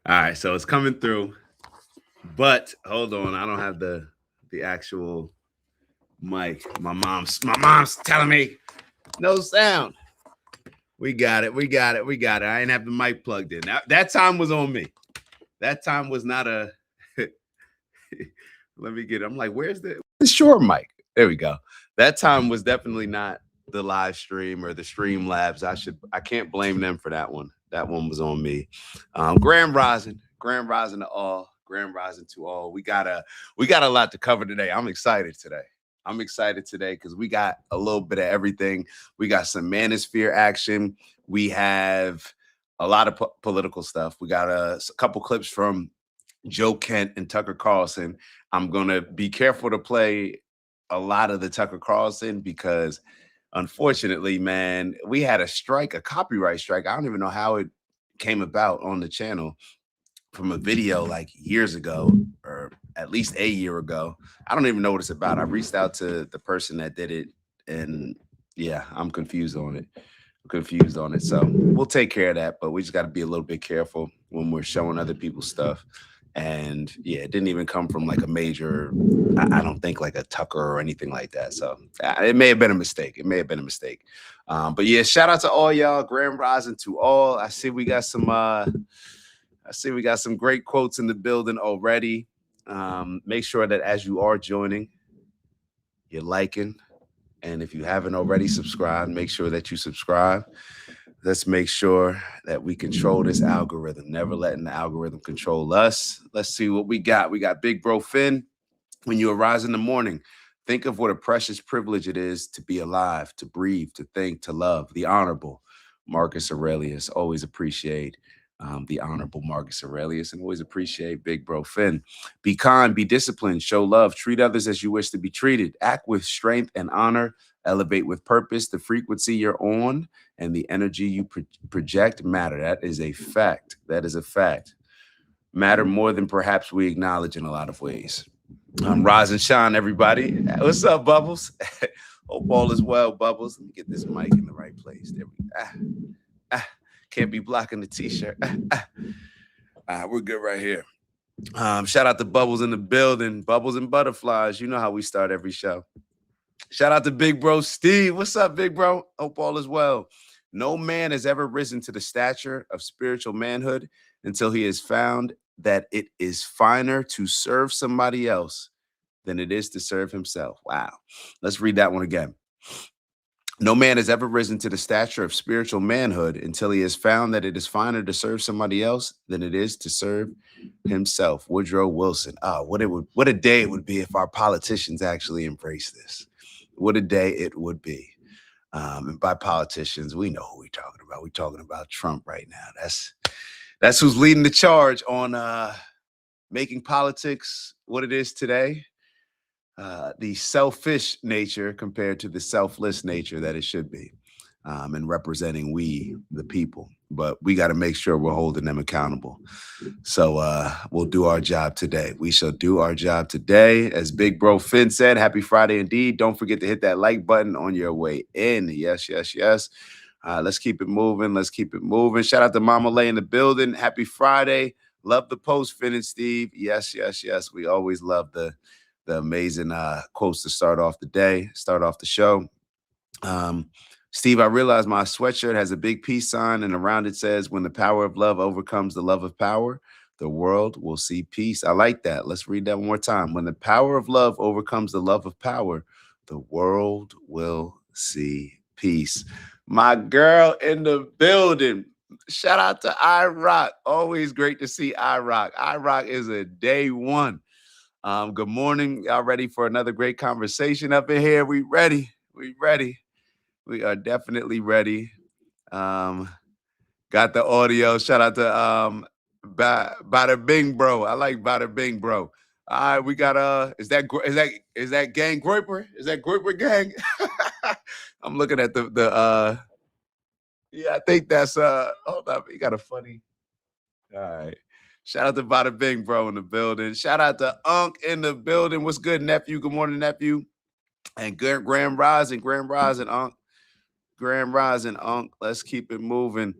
All right, so it's coming through, but hold on, I don't have the actual mic. My mom's telling me no sound. We got it. We got it. We got it. I didn't have the mic plugged in. That time was on me. That time was not a. Let me get it. I'm like, where's the short mic? There we go. That time was definitely not the live stream or the stream labs. I can't blame them for that one. That one was on me. Grand rising to all, grand rising to all. We got a lot to cover today. I'm excited today. I'm excited today because we got a little bit of everything. We got some manosphere action. We have a lot of political stuff. We got a couple clips from Joe Kent and Tucker Carlson. I'm going to be careful to play a lot of the Tucker Carlson because unfortunately, man, we had a strike, a copyright strike. I don't even know how it came about on the channel from a video like years ago or at least a year ago. I don't even know what it's about. I reached out to the person that did it and yeah, I'm confused on it. Confused on it. So we'll take care of that, but we just got to be a little bit careful when we're showing other people's stuff. And yeah, it didn't even come from like a major, I don't think like a Tucker or anything like that. So it may have been a mistake. It may have been a mistake. But yeah, shout out to all y'all. Grand rising to all. I see we got some great quotes in the building already. Make sure that as you are joining, you're liking. And if you haven't already subscribed, make sure that you subscribe. Let's make sure that we control this algorithm, never letting the algorithm control us. Let's see what we got. We got Big Bro Finn. When you arise in the morning, think of what a precious privilege it is to be alive, to breathe, to think, to love. The Honorable Marcus Aurelius. Always appreciate the Honorable Marcus Aurelius and always appreciate Big Bro Finn. Be kind, be disciplined, show love, treat others as you wish to be treated, act with strength and honor, elevate with purpose. The frequency you're on and the energy you project matter. That is a fact. That is a fact. Matter more than perhaps we acknowledge in a lot of ways. Rise and shine, everybody. What's up, Bubbles? Hope all is well, Bubbles. Let me get this mic in the right place. There we go. Can't be blocking the t-shirt. We're good right here. Shout out to Bubbles in the building. Bubbles and butterflies. You know how we start every show. Shout out to Big Bro Steve. What's up, Big Bro? Hope all is well. No man has ever risen to the stature of spiritual manhood until he has found that it is finer to serve somebody else than it is to serve himself. Wow. Let's read that one again. No man has ever risen to the stature of spiritual manhood until he has found that it is finer to serve somebody else than it is to serve himself. Woodrow Wilson. What a day it would be if our politicians actually embrace this. What a day it would be. And by politicians, we know who we're talking about. We're talking about Trump right now. That's who's leading the charge on making politics what it is today. The selfish nature compared to the selfless nature that it should be, and representing we, the people. But we got to make sure we're holding them accountable. So we'll do our job today. We shall do our job today. As Big Bro Finn said, happy Friday indeed. Don't forget to hit that like button on your way in. Yes, yes, yes. Let's keep it moving. Let's keep it moving. Shout out to Mama Lay in the building. Happy Friday. Love the post, Finn and Steve. Yes, yes, yes. We always love the amazing quotes to start off the day, start off the show. Steve, I realize my sweatshirt has a big peace sign, and around it says, when the power of love overcomes the love of power, the world will see peace. I like that. Let's read that one more time. When the power of love overcomes the love of power, the world will see peace. My girl in the building. Shout out to iRock. Always great to see iRock. iRock is a day one. Good morning. Y'all ready for another great conversation up in here? We ready. We ready. We are definitely ready. Got the audio. Shout out to Bada Bing Bro. I like Bada Bing Bro. All right, we got is that gang Groiper? Is that Groiper gang? I'm looking at the yeah, I think that's hold up. You got a funny. All right. Shout out to Bada Bing Bro in the building. Shout out to Unc in the building. What's good, nephew? Good morning, nephew. And good Grand Rising, Unc. Grand Rising, Unc. Let's keep it moving.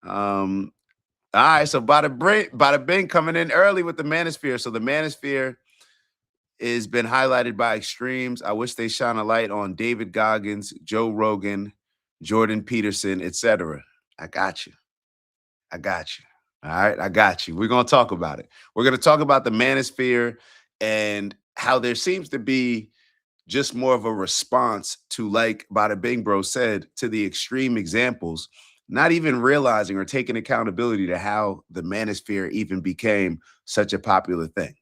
Um, All right, so bada bing coming in early with the manosphere. So the manosphere has been highlighted by extremes. I wish they shine a light on David Goggins, Joe Rogan, Jordan Peterson, etc. I got you. I got you. All right, I got you. We're going to talk about it. We're going to talk about the manosphere and how there seems to be just more of a response to, like Bada Bing Bro said, to the extreme examples, not even realizing or taking accountability to how the manosphere even became such a popular thing.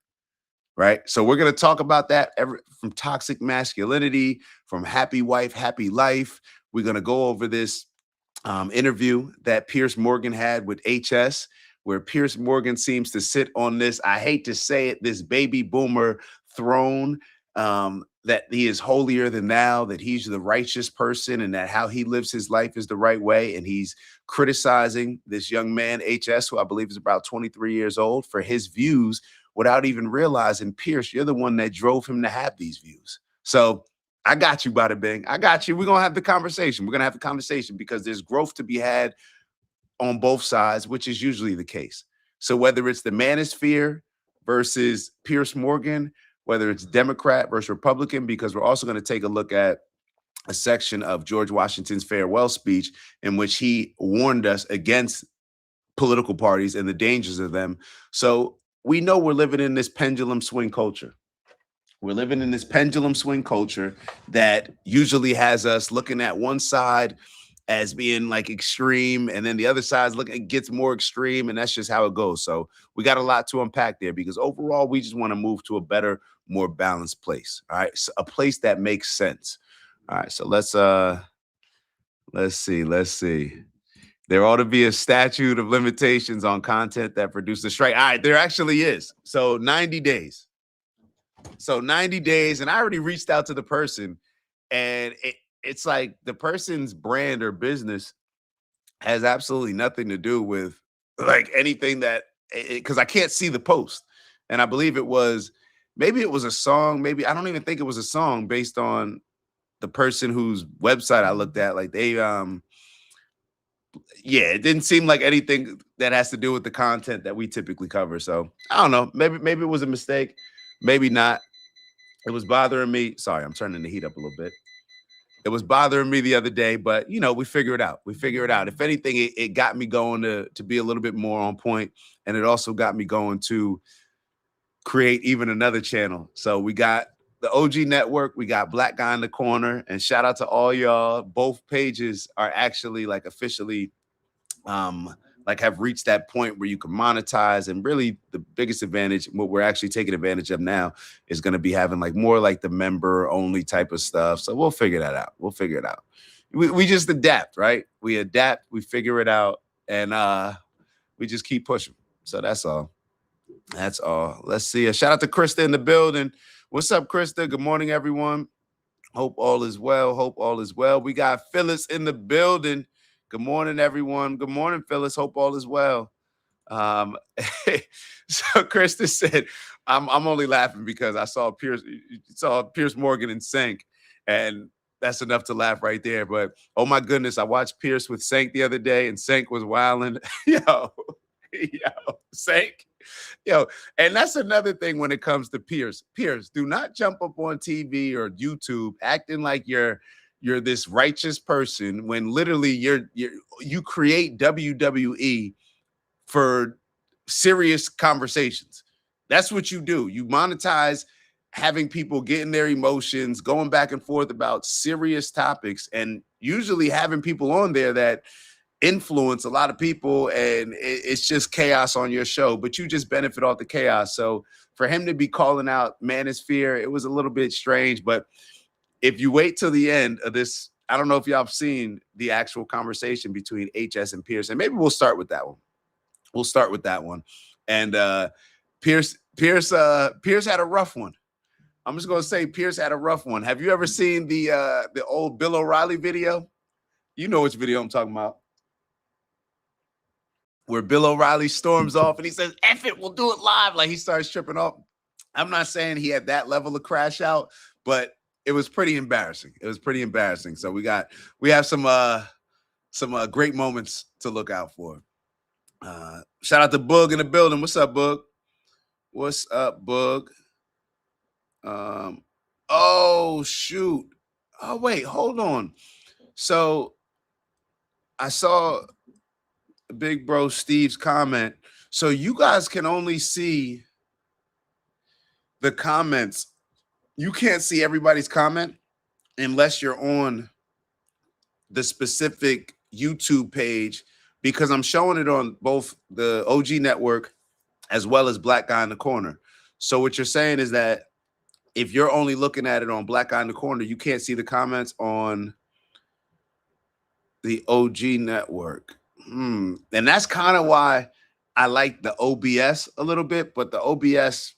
Right. So we're going to talk about that from toxic masculinity, from happy wife, happy life. We're going to go over this interview that Piers Morgan had with HS, where Piers Morgan seems to sit on this, I hate to say it, this baby boomer throne, that he is holier than thou, that he's the righteous person, and that how he lives his life is the right way. And he's criticizing this young man, HS, who I believe is about 23 years old, for his views without even realizing, Piers, you're the one that drove him to have these views. So I got you, Bada Bing. I got you. We're going to have the conversation. We're going to have the conversation because there's growth to be had on both sides, which is usually the case. So whether it's the manosphere versus Piers Morgan, whether it's Democrat versus Republican, because we're also going to take a look at a section of George Washington's farewell speech in which he warned us against political parties and the dangers of them. So we know we're living in this pendulum swing culture. We're living in this pendulum swing culture that usually has us looking at one side as being like extreme, and then the other side gets more extreme, and that's just how it goes. So we got a lot to unpack there because overall, we just want to move to a better, more balanced place. All right, so a place that makes sense. All right, so let's see. There ought to be a statute of limitations on content that produces a strike. All right, there actually is. So 90 days. So 90 days, and I already reached out to the person, and it's like the person's brand or business has absolutely nothing to do with like anything that, because I can't see the post. And I believe maybe it was a song, maybe I don't even think it was a song based on the person whose website I looked at. Like yeah, it didn't seem like anything that has to do with the content that we typically cover. So I don't know, maybe it was a mistake, maybe not. It was bothering me. Sorry, I'm turning the heat up a little bit. It was bothering me the other day, but we figure it out. We figure it out. If anything, it got me going to be a little bit more on point, and it also got me going to create even another channel. So we got the OG Network, we got Black Guy in the Corner, and shout out to all y'all. Both pages are actually like officially like have reached that point where you can monetize. And really the biggest advantage, what we're actually taking advantage of now, is going to be having like more like the member only type of stuff. So we'll figure that out. We'll figure it out. We just adapt, right? We adapt, we figure it out, and we just keep pushing. So that's all. That's all. Let's see. A shout out to Krista in the building. What's up, Krista? Good morning, everyone. Hope all is well. Hope all is well. We got Phyllis in the building. Good morning, everyone. Good morning, Phyllis. Hope all is well. So Krista said, I'm only laughing because I saw Piers Morgan in Sync, and that's enough to laugh right there. But oh my goodness, I watched Piers with Sync the other day, and Sync was wilding. Yo, Sync. Yo, and that's another thing when it comes to Piers. Piers, do not jump up on TV or YouTube acting like you're this righteous person when literally you create WWE for serious conversations. That's what you do. You monetize having people getting their emotions, going back and forth about serious topics, and usually having people on there that influence a lot of people, and it's just chaos on your show, but you just benefit off the chaos. So for him to be calling out Manosphere, it was a little bit strange. But if you wait till the end of this, I don't know if y'all have seen the actual conversation between HS and Pierce, and maybe we'll start with that one. We'll start with that one. And Pierce had a rough one. I'm just gonna say Pierce had a rough one. Have you ever seen the old Bill O'Reilly video? You know which video I'm talking about, where Bill O'Reilly storms off and he says, F it, we'll do it live. Like he starts tripping off. I'm not saying he had that level of crash out, but it was pretty embarrassing. It was pretty embarrassing. So we have some great moments to look out for. Shout out to Bug in the building. What's up, Bug? What's up, Bug? Oh shoot. Oh wait, hold on. So I saw Big Bro Steve's comment. So you guys can only see the comments. You can't see everybody's comment unless you're on the specific YouTube page, because I'm showing it on both the OG network as well as Black Guy in the Corner. So what you're saying is that if you're only looking at it on Black Guy in the Corner, you can't see the comments on the OG network. And that's kind of why I like the OBS a little bit, but the OBS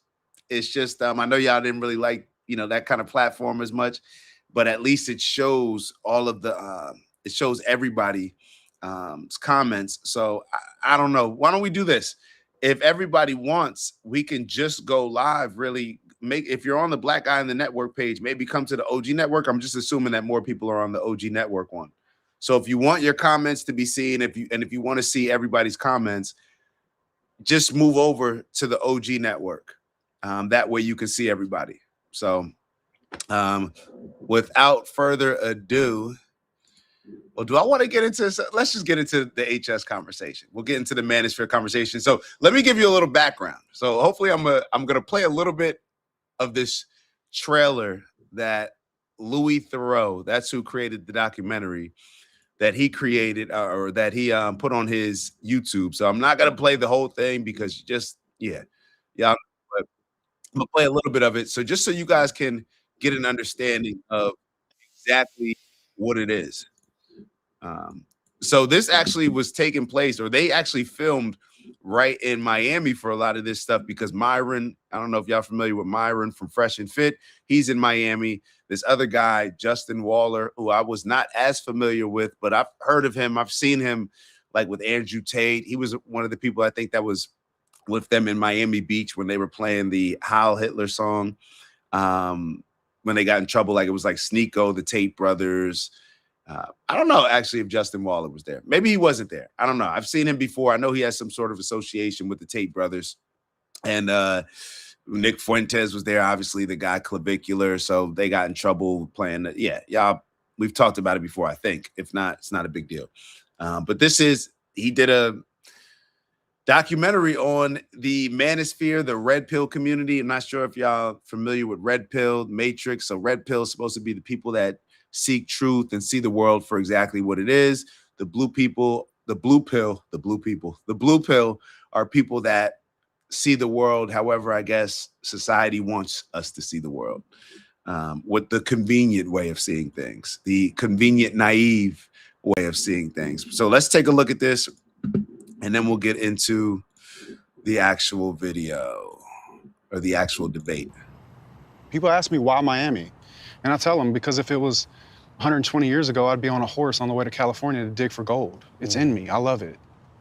is just I know y'all didn't really like, that kind of platform as much, but at least it shows all of the it shows everybody comments. So I don't know. Why don't we do this? If everybody wants, we can just go live. Really if you're on the Black Guy in the Network page, maybe come to the OG network. I'm just assuming that more people are on the OG network one. So if you want your comments to be seen, if you want to see everybody's comments, just move over to the OG network. That way you can see everybody. So without further ado, well, do I want to get into this? Let's just get into the HS conversation. We'll get into the Manosphere conversation. So let me give you a little background. So hopefully I'm going to play a little bit of this trailer that Louis Theroux, that's who created the documentary, that he created or that he put on his YouTube. So I'm not going to play the whole thing because yeah. But I'm going to play a little bit of it. So just so you guys can get an understanding of exactly what it is. So this actually was taking place, or they actually filmed right in Miami for a lot of this stuff, because Myron, I don't know if y'all familiar with Myron from Fresh and Fit. He's in Miami. This other guy, Justin Waller, who I was not as familiar with, but I've heard of him. I've seen him like with Andrew Tate. He was one of the people I think that was with them in Miami Beach when they were playing the Heil Hitler song. When they got in trouble, like it was like Sneeko, the Tate brothers. I don't know actually if Justin Waller was there. Maybe he wasn't there. I don't know. I've seen him before. I know he has some sort of association with the Tate brothers. And Nick Fuentes was there, obviously the guy Clavicular. So they got in trouble playing. Y'all, we've talked about it before, I think. If not, it's not a big deal. But he did a documentary on the Manosphere, the Red Pill community. I'm not sure if y'all familiar with Red Pill, Matrix. So Red Pill is supposed to be the people that seek truth and see the world for exactly what it is. The blue pill are people that see the world however, I guess, society wants us to see the world, with the convenient way of seeing things, the convenient, naive way of seeing things. So let's take a look at this, and then we'll get into the actual video or the actual debate. People ask me why Miami, and I tell them because if it was 120 years ago, I'd be on a horse on the way to California to dig for gold. It's in me. I love it.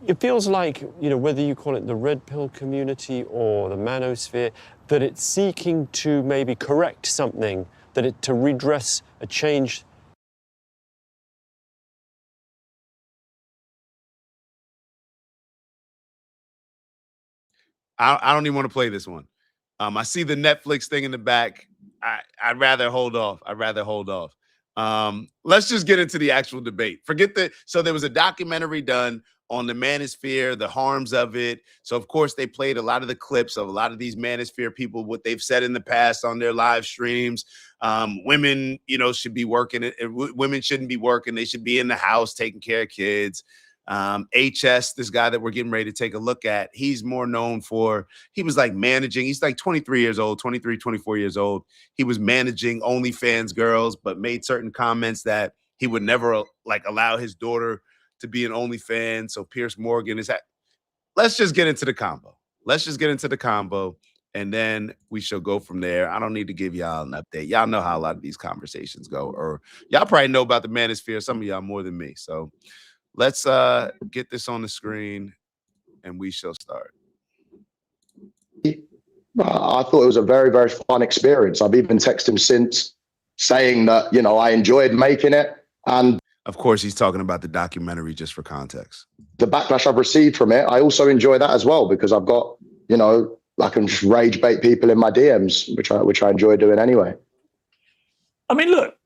It feels like, whether you call it the Red Pill community or the Manosphere, that it's seeking to maybe correct something, to redress a change. I don't even want to play this one. I see the Netflix thing in the back. I'd rather hold off. Let's just get into the actual debate. So there was a documentary done on the Manosphere, the harms of it. So of course they played a lot of the clips of a lot of these Manosphere people, what they've said in the past on their live streams. Women, should be working. Women shouldn't be working. They should be in the house taking care of kids. HS, this guy that we're getting ready to take a look at, he's more known for, he was like managing, he's like 23 years old, 23, 24 years old. He was managing OnlyFans girls, but made certain comments that he would never like allow his daughter to be an OnlyFans. So Pierce Morgan let's just get into the combo. And then we shall go from there. I don't need to give y'all an update. Y'all know how a lot of these conversations go, or y'all probably know about the Manosphere, some of y'all more than me. So let's get this on the screen and we shall start. I thought it was a very, very fun experience. I've even texted him since saying that, I enjoyed making it. And Of course, he's talking about the documentary, just for context. The backlash I've received from it, I also enjoy that as well, because I've got, you know, I can just rage bait people in my DMs, which I enjoy doing anyway. I mean, look,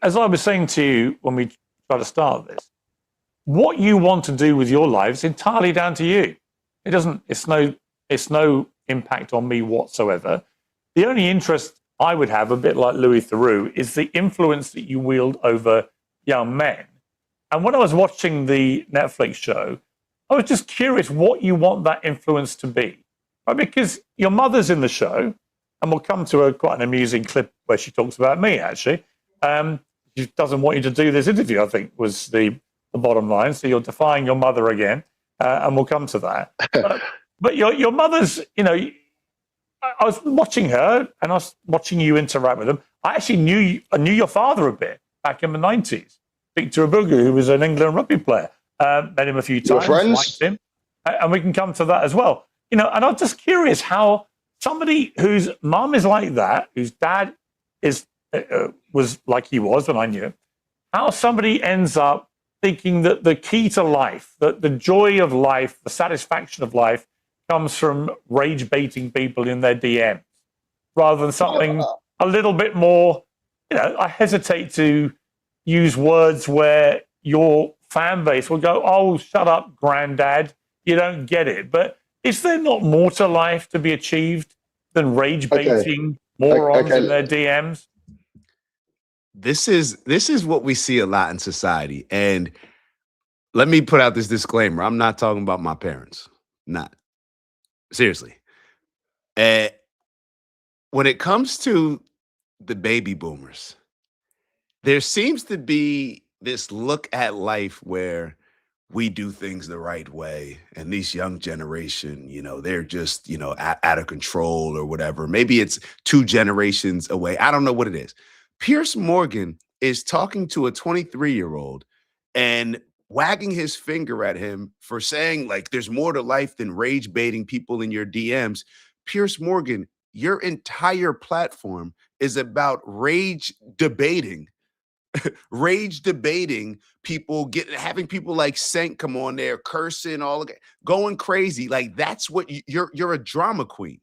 as I was saying to you when we tried to start this, what you want to do with your life is entirely down to you. It's no impact on me whatsoever. The only interest I would have, a bit like Louis Theroux, is the influence that you wield over young men. And when I was watching the Netflix show, I was just curious what you want that influence to be. Right? Because your mother's in the show, and we'll come to quite an amusing clip where she talks about me, actually. She doesn't want you to do this interview, I think, was the bottom line. So you're defying your mother again, and we'll come to that. But your mother's, you know, I was watching her, and I was watching you interact with them. I actually knew your father a bit back in the 90s. Victor Abugu, who was an England rugby player. Met him a few times, liked him. And we can come to that as well. You know, and I'm just curious how somebody whose mum is like that, whose dad was like he was when I knew him, how somebody ends up thinking that the key to life, that the joy of life, the satisfaction of life comes from rage baiting people in their DMs rather than something a little bit more, you know, I hesitate to use words where your fan base will go, oh, shut up, granddad, you don't get it. But is there not more to life to be achieved than rage baiting morons in their DMs? This is what we see a lot in society. And let me put out this disclaimer. I'm not talking about my parents. Not. Seriously. When it comes to the baby boomers, there seems to be this look at life where we do things the right way. And this young generation, you know, they're just, you know, out of control or whatever. Maybe it's 2 generations away. I don't know what it is. Piers Morgan is talking to a 23-year-old and wagging his finger at him for saying, like, there's more to life than rage baiting people in your DMs. Piers Morgan, your entire platform is about rage debating people, having people like Senk come on there cursing, going crazy. Like, that's what you're a drama queen.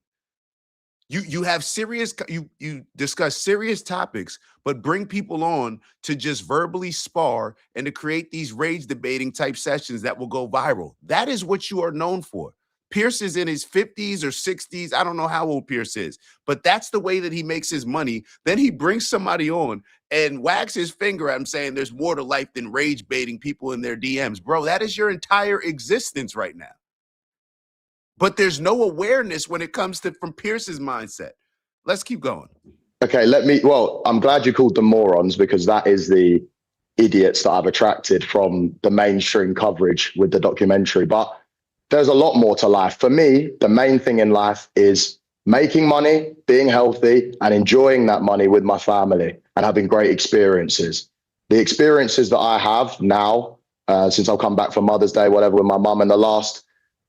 You have serious, you discuss serious topics, but bring people on to just verbally spar and to create these rage debating type sessions that will go viral. That is what you are known for. Pierce is in his 50s or 60s. I don't know how old Pierce is, but that's the way that he makes his money. Then he brings somebody on and wags his finger at him saying there's more to life than rage baiting people in their DMs. Bro, that is your entire existence right now. But there's no awareness when it comes to from Pierce's mindset. Let's keep going. Okay, I'm glad you called them morons, because that is the idiots that I've attracted from the mainstream coverage with the documentary. But there's a lot more to life. For me, the main thing in life is making money, being healthy, and enjoying that money with my family and having great experiences. The experiences that I have now, since I've come back from Mother's Day, whatever, with my mum, in the last,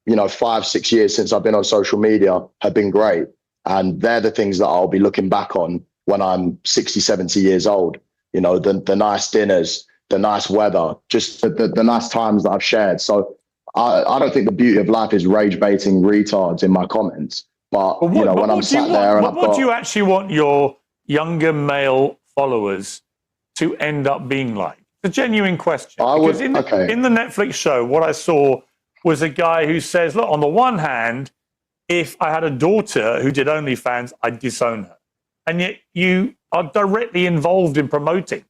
5-6 years since I've been on social media, have been great. And they're the things that I'll be looking back on when I'm 60, 70 years old. The nice dinners, the nice weather, just the nice times that I've shared. So I don't think the beauty of life is rage baiting retards in my comments. But when I'm sat there and what do you actually want your younger male followers to end up being like? It's a genuine question. In the Netflix show, what I saw was a guy who says, look, on the one hand, if I had a daughter who did OnlyFans, I'd disown her. And yet you are directly involved in promoting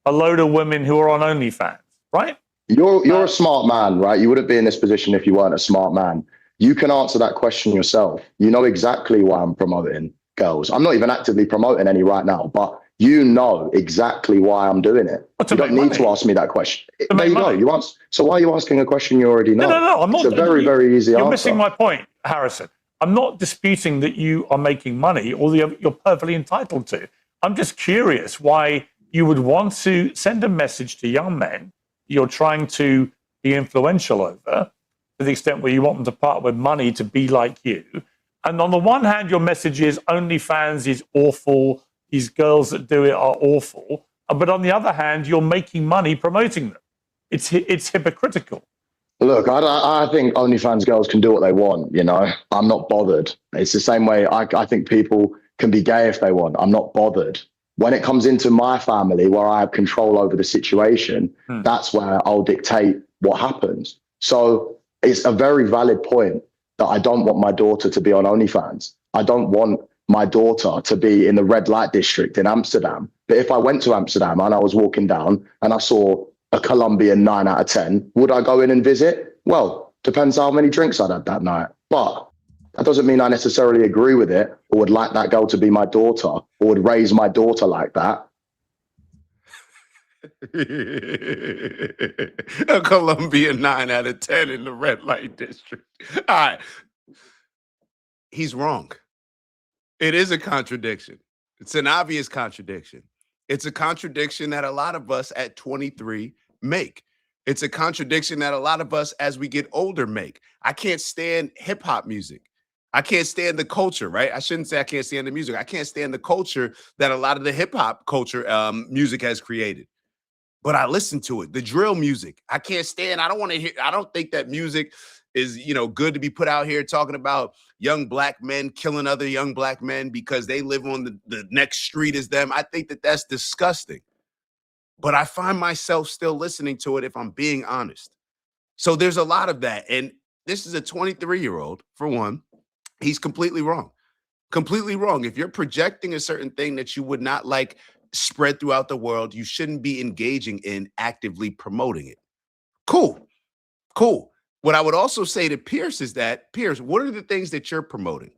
a load of women who are on OnlyFans, right? You're a smart man, right? You wouldn't be in this position if you weren't a smart man. You can answer that question yourself. You know exactly why I'm promoting girls. I'm not even actively promoting any right now, but you know exactly why I'm doing it. You don't need to ask me that question. There you go. So why are you asking a question you already know? No. I'm not. It's a very, very easy answer. You're missing my point, Harrison. I'm not disputing that you are making money, or you're perfectly entitled to. I'm just curious why you would want to send a message to young men you're trying to be influential over, to the extent where you want them to part with money to be like you. And on the one hand, your message is OnlyFans is awful. These girls that do it are awful. but on the other hand, you're making money promoting them. It's hypocritical. Look, I think OnlyFans girls can do what they want, you know. I'm not bothered. It's the same way I think people can be gay if they want. I'm not bothered. When it comes into my family where I have control over the situation, that's where I'll dictate what happens. So it's a very valid point that I don't want my daughter to be on OnlyFans. I don't want my daughter to be in the red light district in Amsterdam. But if I went to Amsterdam and I was walking down and I saw a Colombian 9 out of 10, would I go in and visit? Well, depends how many drinks I'd had that night. But that doesn't mean I necessarily agree with it or would like that girl to be my daughter or would raise my daughter like that. A Colombian 9 out of 10 in the red light district. All right. He's wrong. It is a contradiction. It's an obvious contradiction. It's a contradiction that a lot of us at 23 make. It's a contradiction that a lot of us as we get older make. I can't stand hip hop music. I can't stand the culture, right? I shouldn't say I can't stand the music. I can't stand the culture that a lot of the hip hop culture music has created. But I listen to it. The drill music, I can't stand. I don't want to hear. I don't think that music is, good to be put out here talking about young black men killing other young black men because they live on the next street as them. I think that that's disgusting. But I find myself still listening to it if I'm being honest. So there's a lot of that. And this is a 23-year-old, for one. He's completely wrong. Completely wrong. If you're projecting a certain thing that you would not like spread throughout the world, you shouldn't be engaging in actively promoting it. Cool. What I would also say to Pierce is that, Pierce, what are the things that you're promoting?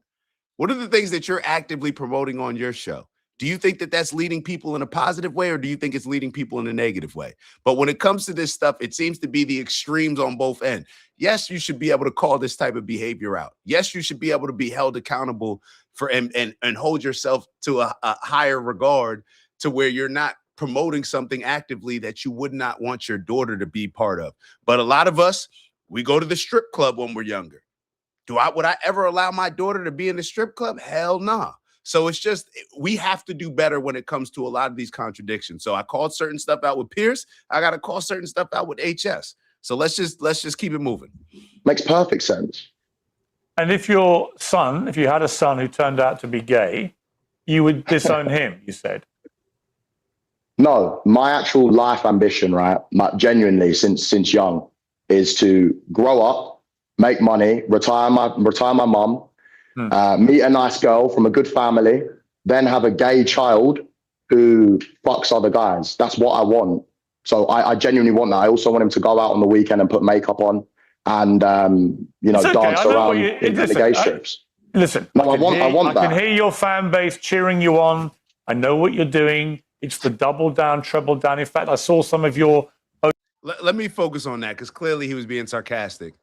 What are the things that you're actively promoting on your show? Do you think that that's leading people in a positive way, or do you think it's leading people in a negative way? But when it comes to this stuff, it seems to be the extremes on both ends. Yes, you should be able to call this type of behavior out. Yes, you should be able to be held accountable for and hold yourself to a higher regard to where you're not promoting something actively that you would not want your daughter to be part of. But a lot of us, we go to the strip club when we're younger. Would I ever allow my daughter to be in the strip club? Hell nah. So it's just, we have to do better when it comes to a lot of these contradictions. So I called certain stuff out with Pierce. I got to call certain stuff out with HS. So let's just keep it moving. Makes perfect sense. And if you had a son who turned out to be gay, you would disown him, you said. No, my actual life ambition, right, genuinely since young, is to grow up, make money, retire my mum, meet a nice girl from a good family, then have a gay child who fucks other guys. That's what I want. So I genuinely want that. I also want him to go out on the weekend and put makeup on and dance around in the gay strips. Listen, no, I want that. I can hear your fan base cheering you on. I know what you're doing. It's the double down, treble down. In fact, I saw some of your. Let me focus on that because clearly he was being sarcastic.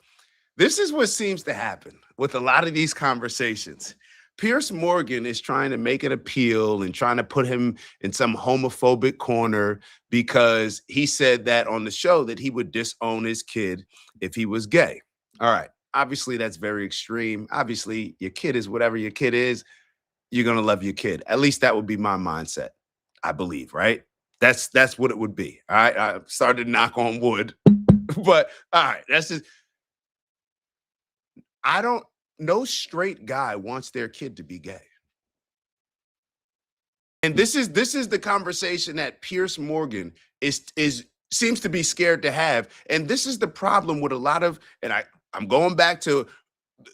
This is what seems to happen with a lot of these conversations. Pierce Morgan is trying to make an appeal and trying to put him in some homophobic corner because he said that on the show that he would disown his kid if he was gay. All right. Obviously, that's very extreme. Obviously, your kid is whatever your kid is. You're going to love your kid. At least that would be my mindset, I believe, right? That's what it would be. All right. I started to knock on wood, but all right. That's just, no straight guy wants their kid to be gay. And this is the conversation that Pierce Morgan seems to be scared to have. And this is the problem with a lot of, and I'm going back to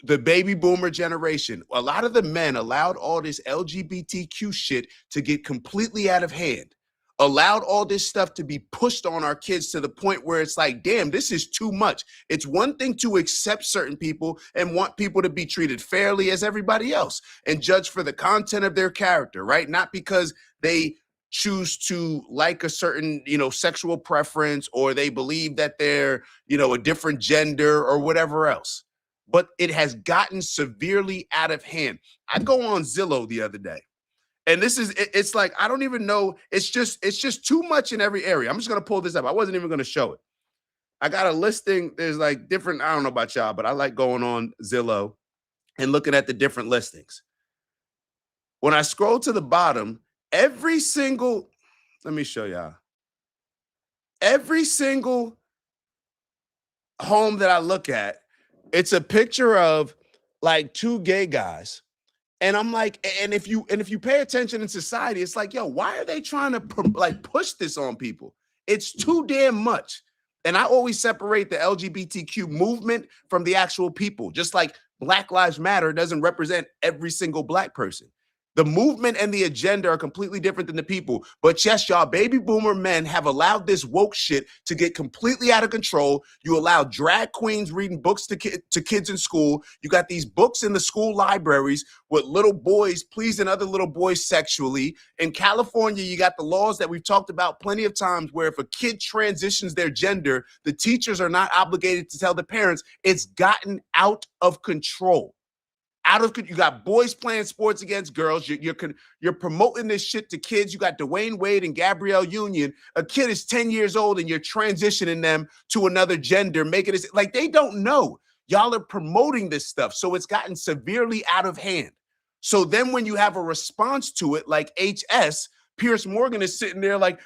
the baby boomer generation. A lot of the men allowed all this LGBTQ shit to get completely out of hand. Allowed all this stuff to be pushed on our kids to the point where it's like, damn, this is too much. It's one thing to accept certain people and want people to be treated fairly as everybody else and judge for the content of their character, right? Not because they choose to like a certain, sexual preference or they believe that they're, a different gender or whatever else. But it has gotten severely out of hand. I go on Zillow the other day. And it's like, I don't even know. It's just too much in every area. I'm just going to pull this up. I wasn't even going to show it. I got a listing. There's like different, I don't know about y'all, but I like going on Zillow and looking at the different listings. When I scroll to the bottom, every single, Let me show y'all. Every single home that I look at, it's a picture of like two gay guys. And I'm like, and if you pay attention in society, it's like, yo, why are they trying to like push this on people? It's too damn much. And I always separate the LGBTQ movement from the actual people. Just like Black Lives Matter doesn't represent every single Black person. The movement and the agenda are completely different than the people. But yes, y'all, baby boomer men have allowed this woke shit to get completely out of control. You allow drag queens reading books to kids in school. You got these books in the school libraries with little boys pleasing other little boys sexually. In California, you got the laws that we've talked about plenty of times where if a kid transitions their gender, the teachers are not obligated to tell the parents. It's gotten out of control. You got boys playing sports against girls. You're promoting this shit to kids. You got Dwayne Wade and Gabrielle Union. A kid is 10 years old and you're transitioning them to another gender, making it like they don't know. Y'all are promoting this stuff. So it's gotten severely out of hand. So then when you have a response to it, like HS, Pierce Morgan is sitting there like,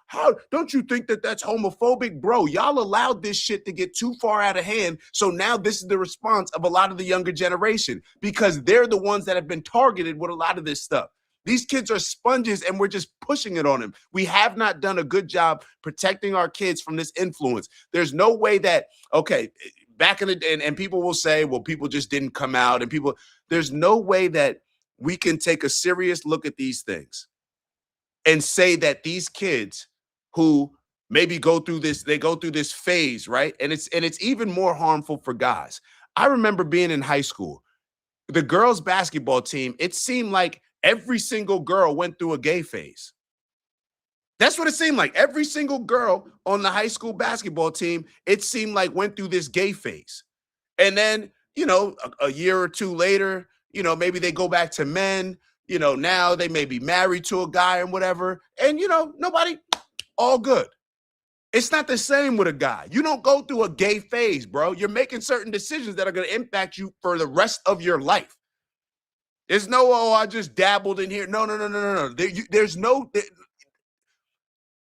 how don't you think that that's homophobic? Bro, y'all allowed this shit to get too far out of hand. So now this is the response of a lot of the younger generation because they're the ones that have been targeted with a lot of this stuff. These kids are sponges and we're just pushing it on them. We have not done a good job protecting our kids from this influence. There's no way that, okay, back in the day, and people will say, well, people just didn't come out and people, there's no way that we can take a serious look at these things and say that these kids who maybe go through this phase, right? And it's even more harmful for guys. I remember being in high school, the girls' basketball team, it seemed like every single girl went through a gay phase. That's what it seemed like. Every single girl on the high school basketball team, it seemed like went through this gay phase. And then, a year or two later, maybe they go back to men. Now they may be married to a guy and whatever. And, nobody, all good. It's not the same with a guy. You don't go through a gay phase, bro. You're making certain decisions that are going to impact you for the rest of your life. There's no, I just dabbled in here. No. There's no,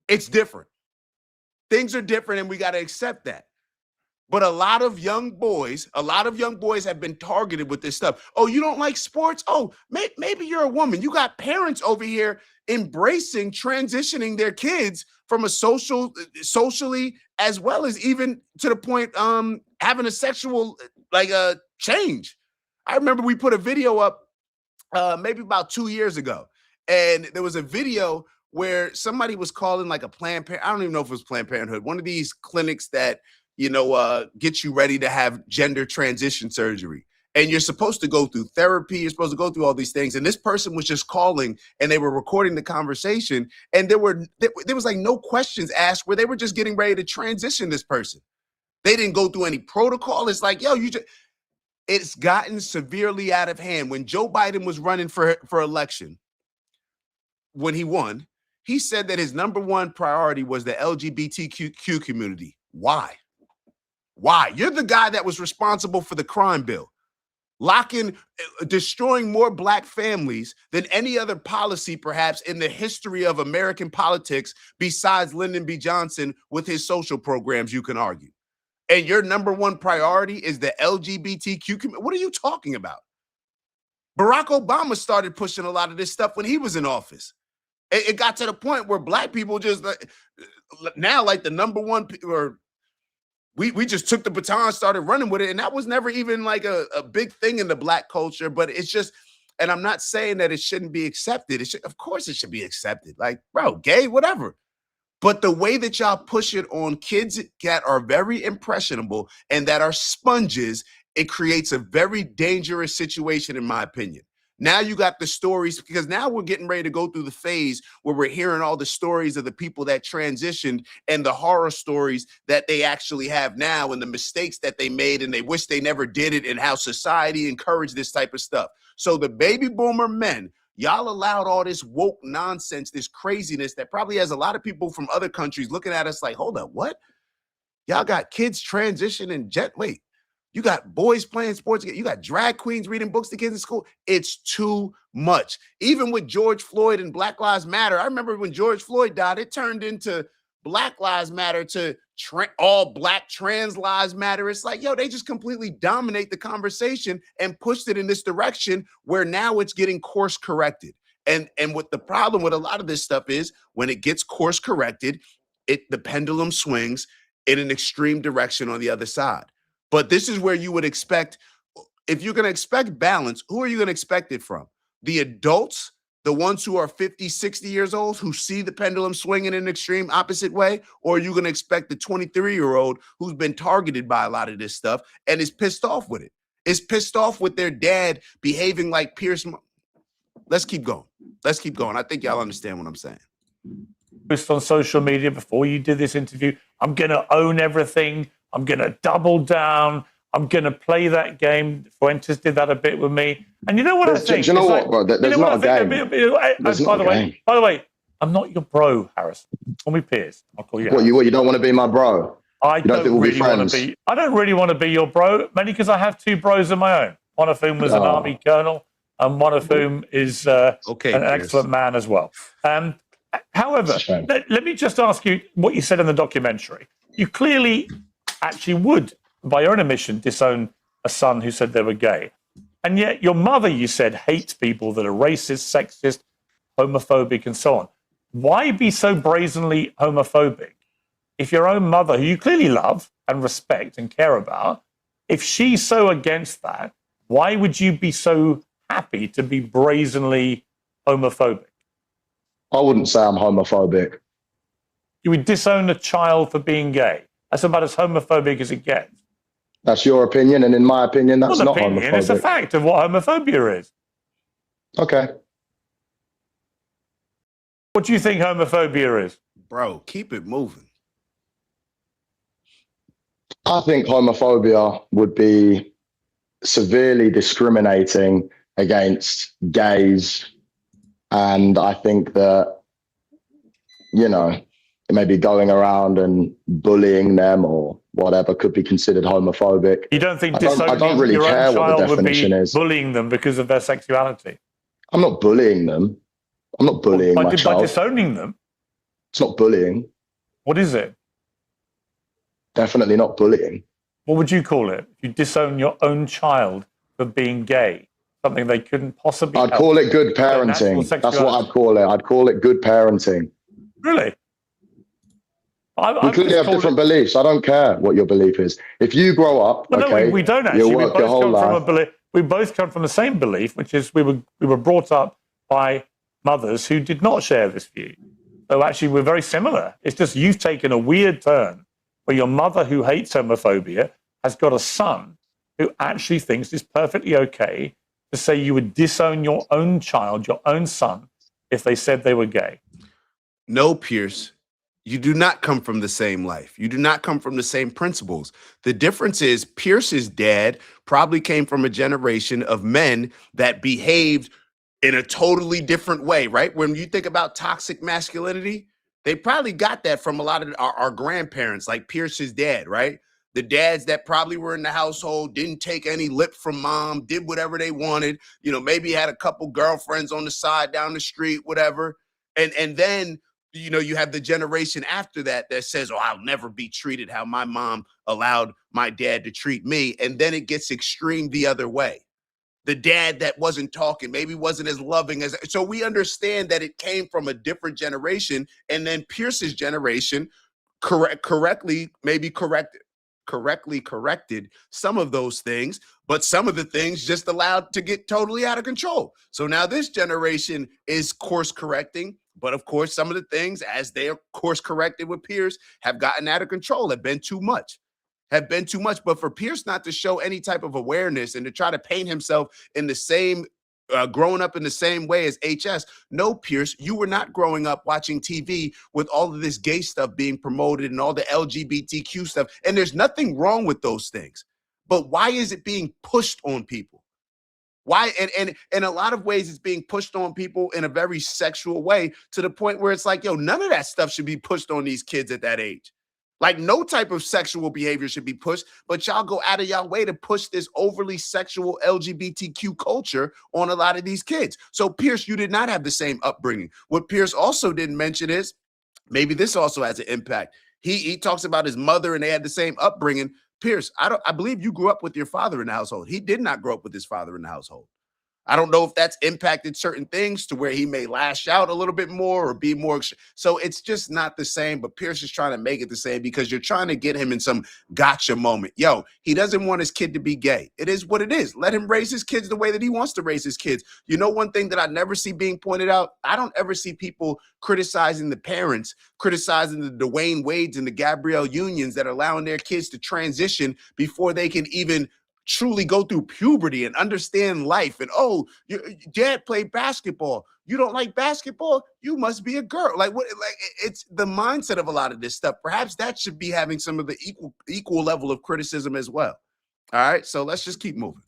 it's different. Things are different and we got to accept that. But a lot of young boys have been targeted with this stuff. Oh, you don't like sports? Oh, maybe you're a woman. You got parents over here embracing transitioning their kids from a socially, as well as even to the point having a sexual change. I remember we put a video up maybe about 2 years ago, and there was a video where somebody was calling like a Planned Parenthood. I don't even know if it was Planned Parenthood, one of these clinics that get you ready to have gender transition surgery. And you're supposed to go through therapy. You're supposed to go through all these things. And this person was just calling and they were recording the conversation. And there was like no questions asked where they were just getting ready to transition this person. They didn't go through any protocol. It's like, yo, it's gotten severely out of hand. When Joe Biden was running for election, when he won, he said that his number one priority was the LGBTQ community. Why? Why? You're the guy that was responsible for the crime bill, destroying more Black families than any other policy, perhaps, in the history of American politics, besides Lyndon B. Johnson with his social programs, you can argue. And your number one priority is the LGBTQ community. What are you talking about? Barack Obama started pushing a lot of this stuff when he was in office. It got to the point where Black people just now, like the number one, or we just took the baton, started running with it. And that was never even like a big thing in the Black culture, but it's just, and I'm not saying that it shouldn't be accepted. Of course it should be accepted. Like, bro, gay, whatever. But the way that y'all push it on kids that are very impressionable and that are sponges, it creates a very dangerous situation, in my opinion. Now you got the stories, because now we're getting ready to go through the phase where we're hearing all the stories of the people that transitioned and the horror stories that they actually have now and the mistakes that they made and they wish they never did it and how society encouraged this type of stuff. So the baby boomer men, y'all allowed all this woke nonsense, this craziness that probably has a lot of people from other countries looking at us like, hold up, what? Y'all got kids transitioning wait. You got boys playing sports. You got drag queens reading books to kids in school. It's too much. Even with George Floyd and Black Lives Matter, I remember when George Floyd died, it turned into Black Lives Matter to all Black trans lives matter. It's like, yo, they just completely dominate the conversation and pushed it in this direction where now it's getting course corrected. And what the problem with a lot of this stuff is when it gets course corrected, the pendulum swings in an extreme direction on the other side. But this is where you would expect, if you're going to expect balance, who are you going to expect it from? The adults, the ones who are 50, 60 years old, who see the pendulum swing in an extreme opposite way? Or are you going to expect the 23-year-old who's been targeted by a lot of this stuff and is pissed off with it? Is pissed off with their dad behaving like Pierce? Let's keep going. Let's keep going. I think y'all understand what I'm saying. Post on social media before you did this interview, I'm going to own everything. I'm going to double down. I'm going to play that game. Fuentes did that a bit with me. And you know what I think? Do you know what, bro? There's not a game. By the way, I'm not your bro, Harrison. Call me Piers. I'll call you What, you don't want to be my bro? I don't really want to be your bro, mainly because I have two bros of my own. One of whom was an army colonel, and one of whom is an excellent man as well. However, let me just ask you what you said in the documentary. You clearly actually would, by your own admission, disown a son who said they were gay. And yet your mother, you said, hates people that are racist, sexist, homophobic, and so on. Why be so brazenly homophobic if your own mother, who you clearly love and respect and care about, if she's so against that, why would you be so happy to be brazenly homophobic? I wouldn't say I'm homophobic. You would disown a child for being gay. That's about as homophobic as it gets. That's your opinion, and in my opinion, that's not homophobic. It's a fact of what homophobia is. Okay. What do you think homophobia is? Bro, keep it moving. I think homophobia would be severely discriminating against gays. And I think that, maybe going around and bullying them or whatever could be considered homophobic. You don't think I don't really care what the definition is. Bullying them because of their sexuality? I'm not bullying them. I'm not bullying my child. By disowning them? It's not bullying. What is it? Definitely not bullying. What would you call it if you disown your own child for being gay? Something they couldn't possibly I'd call it good parenting. That's what I'd call it. I'd call it good parenting. Really? We clearly have different beliefs. I don't care what your belief is. If you grow up, no, we don't actually. We both come from the same belief, which is we were brought up by mothers who did not share this view. So actually, we're very similar. It's just you've taken a weird turn where your mother, who hates homophobia, has got a son who actually thinks it's perfectly okay to say you would disown your own child, your own son, if they said they were gay. No, Pierce. You do not come from the same life. You do not come from the same principles. The difference is Pierce's dad probably came from a generation of men that behaved in a totally different way, right? When you think about toxic masculinity, they probably got that from a lot of our grandparents, like Pierce's dad, right? The dads that probably were in the household, didn't take any lip from mom, did whatever they wanted, maybe had a couple girlfriends on the side down the street, whatever. And then you have the generation after that says, oh, I'll never be treated how my mom allowed my dad to treat me. And then it gets extreme the other way. The dad that wasn't talking, maybe wasn't as loving as. So we understand that it came from a different generation. And then Pierce's generation correctly corrected some of those things, but some of the things just allowed to get totally out of control. So now this generation is course correcting. But of course, some of the things, as they are course corrected with Pierce, have gotten out of control, have been too much. But for Pierce not to show any type of awareness and to try to paint himself in the same, growing up in the same way as HS, no, Pierce, you were not growing up watching TV with all of this gay stuff being promoted and all the LGBTQ stuff. And there's nothing wrong with those things. But why is it being pushed on people? Why? And in a lot of ways, it's being pushed on people in a very sexual way to the point where it's like, yo, none of that stuff should be pushed on these kids at that age. Like no type of sexual behavior should be pushed, but y'all go out of y'all way to push this overly sexual LGBTQ culture on a lot of these kids. So Pierce, you did not have the same upbringing. What Pierce also didn't mention is maybe this also has an impact. He talks about his mother and they had the same upbringing. Pierce, I believe you grew up with your father in the household. He did not grow up with his father in the household. I don't know if that's impacted certain things to where he may lash out a little bit more or be more. So it's just not the same. But Pierce is trying to make it the same because you're trying to get him in some gotcha moment. Yo, he doesn't want his kid to be gay. It is what it is. Let him raise his kids the way that he wants to raise his kids. You know, one thing that I never see being pointed out, I don't ever see people criticizing the parents, criticizing the Dwayne Wades and the Gabrielle Unions that are allowing their kids to transition before they can even truly go through puberty and understand life. And oh, your dad played basketball. You don't like basketball? You must be a girl. Like what? Like it's the mindset of a lot of this stuff. Perhaps that should be having some of the equal level of criticism as well. All right, so let's just keep moving.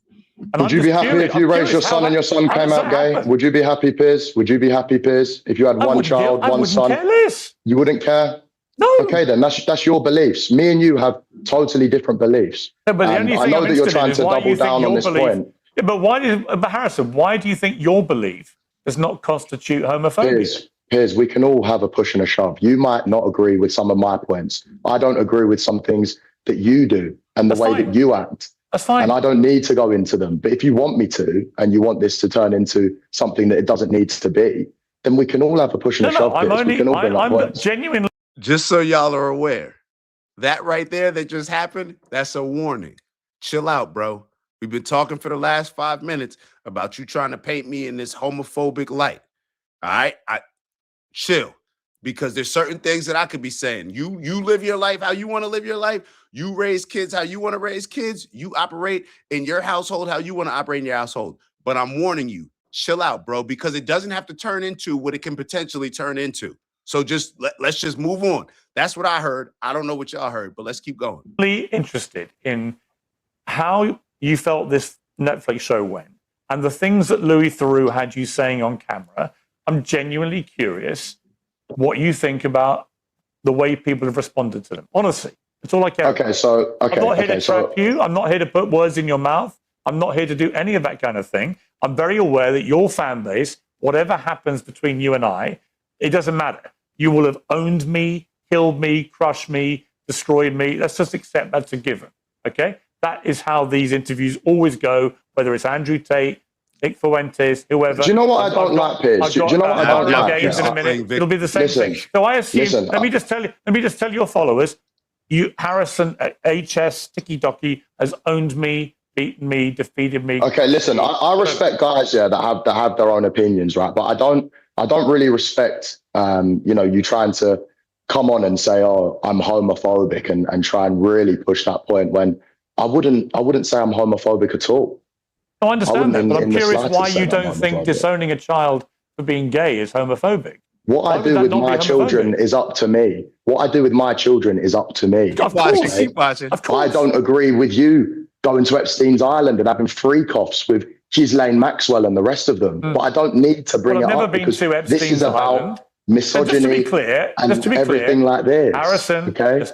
Would you be happy if you raised your son and your son came out gay? Would you be happy, Piers? Would you be happy, Piers, if you had one child, one son? Care less. You wouldn't care? No. Okay, then that's your beliefs. Me and you have totally different beliefs. No, but the only thing I know I'm that you're interested trying in to is why double you think down on your this belief- point. Yeah, but Harrison, why do you think your belief does not constitute homophobia? Piers, we can all have a push and a shove. You might not agree with some of my points. I don't agree with some things that you do and the That's way fine. that you act. That's fine. And I don't need to go into them. But if you want me to, and you want this to turn into something that it doesn't need to be, then we can all have a push and a shove. I'm genuinely. Just so y'all are aware, that right there that just happened, that's a warning. Chill out, bro. We've been talking for the last 5 minutes about you trying to paint me in this homophobic light. All right? Chill. Because there's certain things that I could be saying. You live your life how you want to live your life. You raise kids how you want to raise kids. You operate in your household how you want to operate in your household. But I'm warning you, chill out, bro, because it doesn't have to turn into what it can potentially turn into. So just let's just move on. That's what I heard. I don't know what y'all heard, but let's keep going. Really interested in how you felt this Netflix show went and the things that Louis Theroux had you saying on camera. I'm genuinely curious what you think about the way people have responded to them. Honestly, that's all I care about. I'm not here to trap you. I'm not here to put words in your mouth. I'm not here to do any of that kind of thing. I'm very aware that your fan base, whatever happens between you and I, it doesn't matter. You will have owned me, killed me, crushed me, destroyed me. Let's just accept that's a given, okay? That is how these interviews always go, whether it's Andrew Tate, Nick Fuentes, whoever. Do you know what I don't like, Piers? Do you know what I don't like? In a minute. It'll be the same thing. So I assume, let me just tell your followers, Harrison at HS Tiki Doki has owned me, beaten me, defeated me. Okay, listen, I respect guys that have their own opinions, right? But I don't really respect you trying to come on and say, oh, I'm homophobic and try and really push that point when I wouldn't say I'm homophobic at all. No, I understand that, but I'm curious why you don't think disowning a child for being gay is homophobic. What I do with my children is up to me. What I do with my children is up to me. Keep watching. I don't agree with you going to Epstein's Island and having freak-offs with Ghislaine Maxwell and the rest of them. But I don't need to bring it up because this is about misogyny and everything like this. Harrison, okay?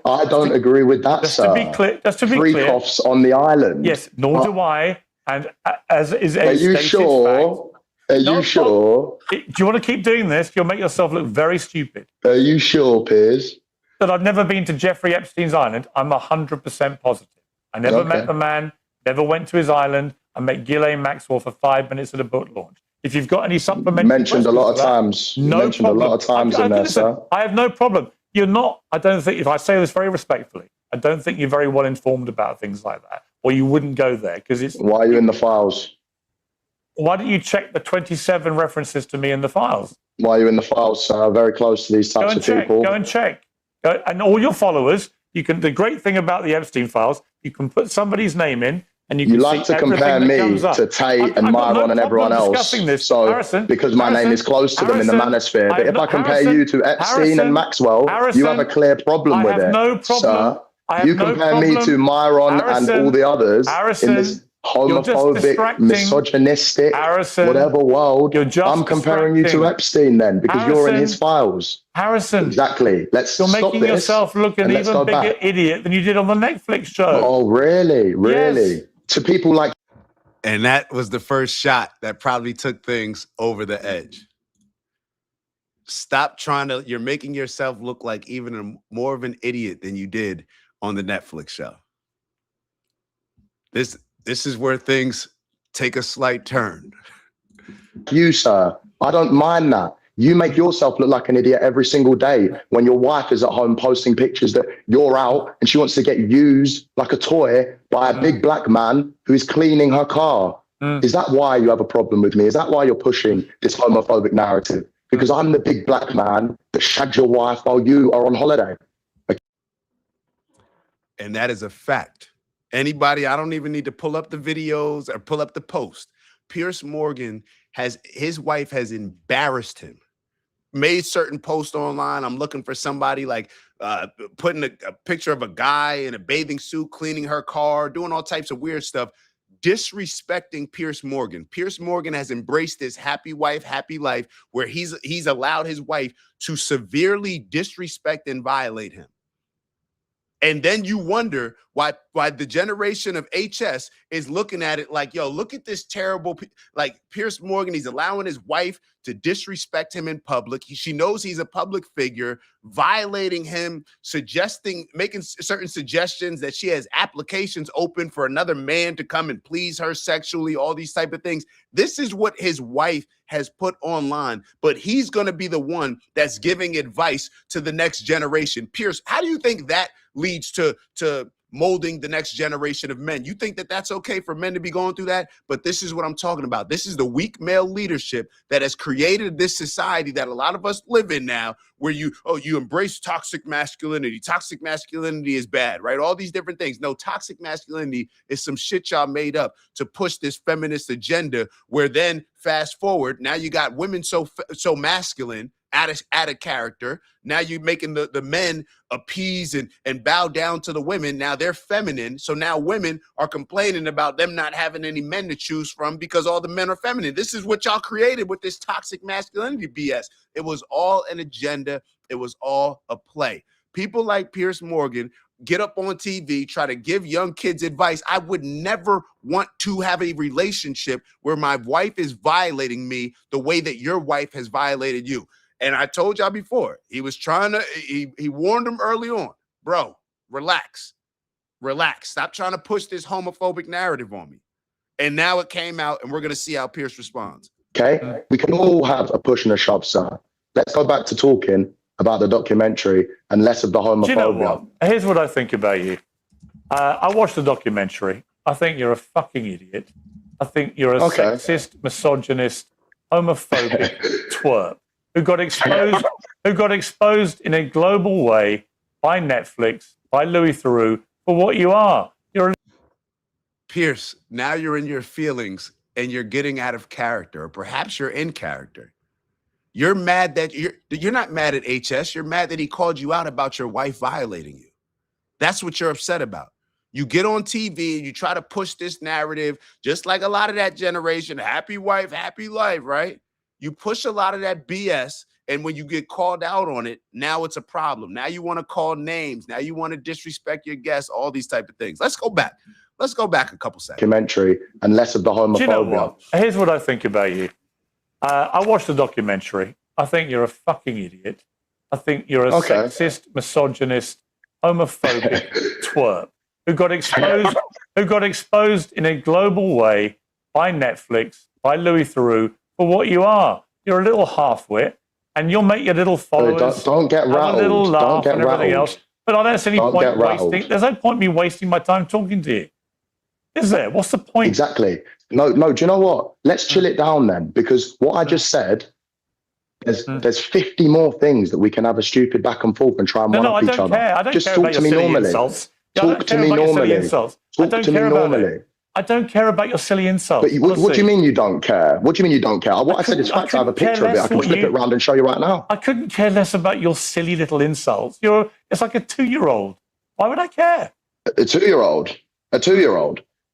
I don't agree with that, sir. Just to be clear. Freak-offs on the island. Yes, nor do I. And as is Are you sure? Are you sure? Do you want to keep doing this? You'll make yourself look very stupid. Are you sure, Piers? That I've never been to Jeffrey Epstein's island. I'm 100% positive. I never met the man, never went to his island. I met Ghislaine Maxwell for 5 minutes at a book launch. If you've got any supplementary mentioned a lot of times. No problem. A lot of times in there, sir. I have no problem. You're not, I don't think, if I say this very respectfully, I don't think you're very well informed about things like that, or you wouldn't go there because it's. Why are you in the files? Why don't you check the 27 references to me in the files? Why are you in the files, sir? Very close to these types of people. Go and check. And all your followers, you can. The great thing about the Epstein files, you can put somebody's name in, and you can. You like to compare me to Tate and Myron and everyone else. So Harrison, because my name is close to them in the manosphere. But if I compare you to Epstein and Maxwell, you have a clear problem with it. No problem. Sir. You compare me to Myron and all the others in this You're just homophobic, distracting. misogynistic, Harrison, whatever world. you're just I'm comparing you to distracting. Epstein then, because you're in his files. Harrison, Exactly. Let's you're stop making this yourself look an and let's even go bigger back. idiot than you did on the Netflix show. Oh, really? Really? Yes. To people like And that was the first shot that probably took things over the edge. Stop trying to, you're making yourself look like even more of an idiot than you did on the Netflix show. This is where things take a slight turn. you, sir, I don't mind that. You make yourself look like an idiot every single day when your wife is at home posting pictures that you're out and she wants to get used like a toy by a big black man who is cleaning her car. Is that why you have a problem with me? Is that why you're pushing this homophobic narrative? Because I'm the big black man that shagged your wife while you are on holiday. And that is a fact. Anybody, I don't even need to pull up the videos or pull up the post. Piers Morgan his wife has embarrassed him. Made certain posts online. I'm looking for somebody like putting a picture of a guy in a bathing suit, cleaning her car, doing all types of weird stuff, disrespecting Piers Morgan. Piers Morgan has embraced this happy wife, happy life, where he's allowed his wife to severely disrespect and violate him. And then you wonder why the generation of HS is looking at it like, yo, look at this terrible, like Piers Morgan, he's allowing his wife to disrespect him in public. She knows he's a public figure, violating him, making certain suggestions that she has applications open for another man to come and please her sexually, all these type of things. This is what his wife has put online, but he's going to be the one that's giving advice to the next generation. Piers, how do you think that leads to molding the next generation of men? You think that that's okay for men to be going through that? But this is what I'm talking about. This is the weak male leadership that has created this society that a lot of us live in now, where you embrace toxic masculinity. Toxic masculinity is bad, right? All these different things. No, toxic masculinity is some shit y'all made up to push this feminist agenda, where then fast forward, now you got women so masculine, out of character. Now you're making the men appease and bow down to the women. Now they're feminine. So now women are complaining about them not having any men to choose from because all the men are feminine. This is what y'all created with this toxic masculinity BS. It was all an agenda. It was all a play. People like Piers Morgan get up on TV, try to give young kids advice. I would never want to have a relationship where my wife is violating me the way that your wife has violated you. And I told y'all before, he was trying to, he warned him early on, bro, relax. Stop trying to push this homophobic narrative on me. And now it came out, and we're going to see how Piers responds. Okay, we can all have a push and a shove, sir. Let's go back to talking about the documentary and less of the homophobia. Do you know what? Here's what I think about you. I watched the documentary. I think you're a fucking idiot. I think you're a sexist, misogynist, homophobic twerp who got exposed in a global way by Netflix, by Louis Theroux, for what you are. You're Piers, now you're in your feelings and you're getting out of character, or perhaps you're in character. You're mad that you're not mad at HS. You're mad that he called you out about your wife violating you. That's what you're upset about. You get on TV and you try to push this narrative, just like a lot of that generation, happy wife, happy life, right? You push a lot of that BS, and when you get called out on it, now it's a problem. Now you want to call names. Now you want to disrespect your guests, all these type of things. Let's go back. Let's go back a couple seconds. Documentary and less of the homophobia. Do you know what? Here's what I think about you. I watched the documentary. I think you're a fucking idiot. I think you're a sexist, misogynist, homophobic twerp who got exposed in a global way by Netflix, by Louis Theroux, for what you are. You're a little half-wit, and you'll make your little followers don't get rattled. have a little laugh and everything rattled. else. But I don't see any point wasting. There's no point me wasting my time talking to you. Is there? What's the point? Exactly. No. Do you know what? Let's chill it down then, because what I just said, there's 50 more things that we can have a stupid back and forth and try and one up each other. I don't just care talk about to me your silly normally. insults. Talk to me normally. Talk to me normally. I don't care about your silly insults. But what do you mean you don't care? What do you mean you don't care? What I said is facts. I have a picture of it. I can flip it around and show you right now. I couldn't care less about your silly little insults. It's like a 2-year-old. Why would I care? A 2-year-old.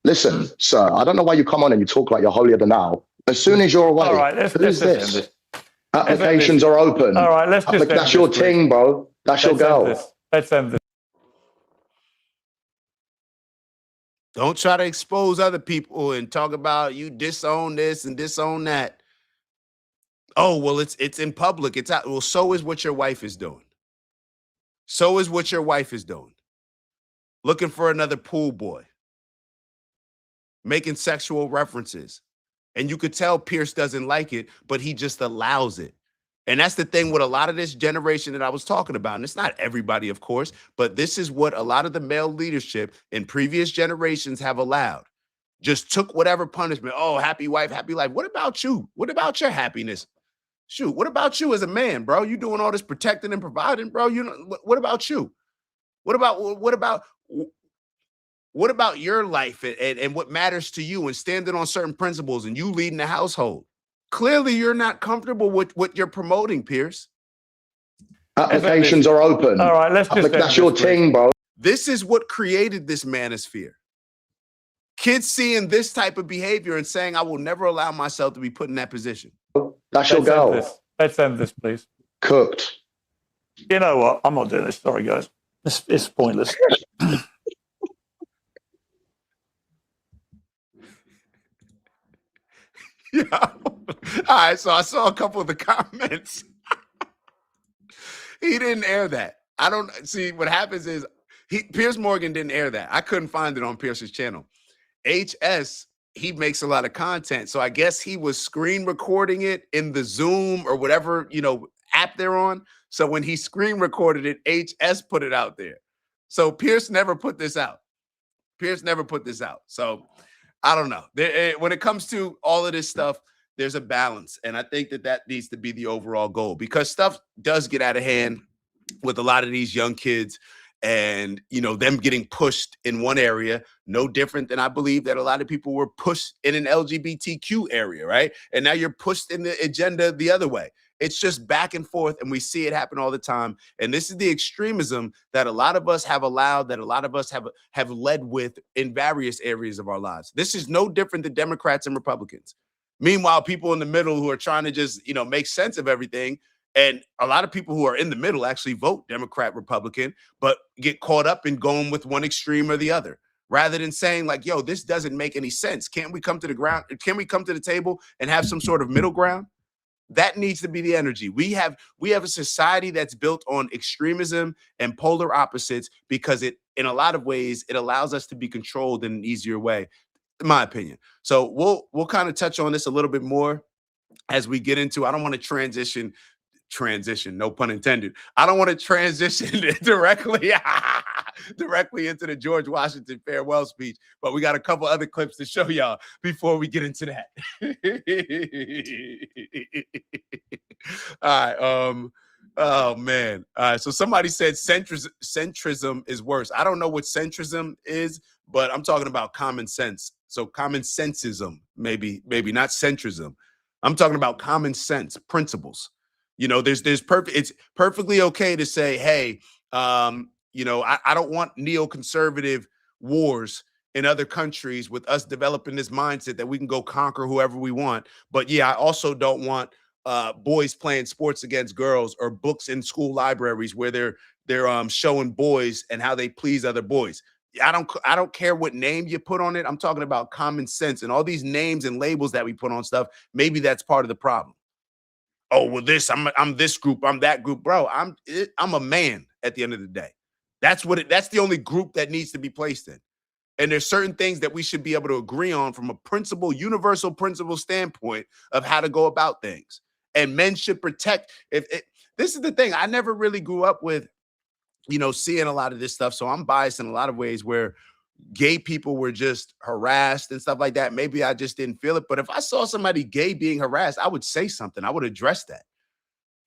Listen, sir, I don't know why you come on and you talk like you're holier than thou. As soon as you're away, All right, let's who's end this? this. Applications are open. All right, let's just end That's your this, please. ting, bro. That's your Let's end girl. this. Let's end this. Don't try to expose other people and talk about you disown this and disown that. Oh, well, it's in public. It's out. Well, so is what your wife is doing. So is what your wife is doing. Looking for another pool boy. Making sexual references. And you could tell Pierce doesn't like it, but he just allows it. And that's the thing with a lot of this generation that I was talking about. And it's not everybody, of course, but this is what a lot of the male leadership in previous generations have allowed. Just took whatever punishment. Oh, happy wife, happy life. What about you? What about your happiness? Shoot, what about you as a man, bro? You doing all this protecting and providing, bro? You know, what about you? What about your life and what matters to you and standing on certain principles and you leading the household? Clearly, you're not comfortable with what you're promoting, Pierce. Applications are open. All right, let's just end That's your this, ting, bro. This is what created this manosphere. Kids seeing this type of behavior and saying, I will never allow myself to be put in that position. That's your girl. Let's end this, please. Cooked. You know what? I'm not doing this. Sorry, guys. It's pointless. Yeah. All right. So I saw a couple of the comments. He didn't air that. I don't see what happens is Piers Morgan didn't air that. I couldn't find it on Pierce's channel. HS, he makes a lot of content. So I guess he was screen recording it in the Zoom or whatever, app they're on. So when he screen recorded it, HS put it out there. So Pierce never put this out. So I don't know. When it comes to all of this stuff, there's a balance. And I think that needs to be the overall goal because stuff does get out of hand with a lot of these young kids and, them getting pushed in one area, no different than I believe that a lot of people were pushed in an LGBTQ area, right? And now you're pushed in the agenda the other way. It's just back and forth, and we see it happen all the time. And this is the extremism that a lot of us have allowed, that a lot of us have led with in various areas of our lives. This is no different than Democrats and Republicans. Meanwhile, people in the middle who are trying to just, make sense of everything, and a lot of people who are in the middle actually vote Democrat, Republican, but get caught up in going with one extreme or the other, rather than saying like, yo, this doesn't make any sense. Can't we come to the ground? Can we come to the table and have some sort of middle ground? That needs to be the energy. We have a society that's built on extremism and polar opposites because in a lot of ways, it allows us to be controlled in an easier way, in my opinion. So we'll kind of touch on this a little bit more as we get into. I don't want to transition, no pun intended. I don't want to transition directly into the George Washington farewell speech, but we got a couple other clips to show y'all before we get into that. All right. Oh man. All right. So somebody said centrism is worse. I don't know what centrism is, but I'm talking about common sense. So common sensism, maybe not centrism. I'm talking about common sense principles. It's perfectly okay to say, hey, I don't want neoconservative wars in other countries with us developing this mindset that we can go conquer whoever we want. But yeah, I also don't want boys playing sports against girls or books in school libraries where they're showing boys and how they please other boys. I don't care what name you put on it. I'm talking about common sense and all these names and labels that we put on stuff. Maybe that's part of the problem. Oh, well, I'm this group, I'm that group, bro. I'm a man at the end of the day. That's the only group that needs to be placed in. And there's certain things that we should be able to agree on from a universal principle standpoint of how to go about things. And men should protect. This is the thing. I never really grew up with, seeing a lot of this stuff. So I'm biased in a lot of ways where gay people were just harassed and stuff like that. Maybe I just didn't feel it. But if I saw somebody gay being harassed, I would say something. I would address that.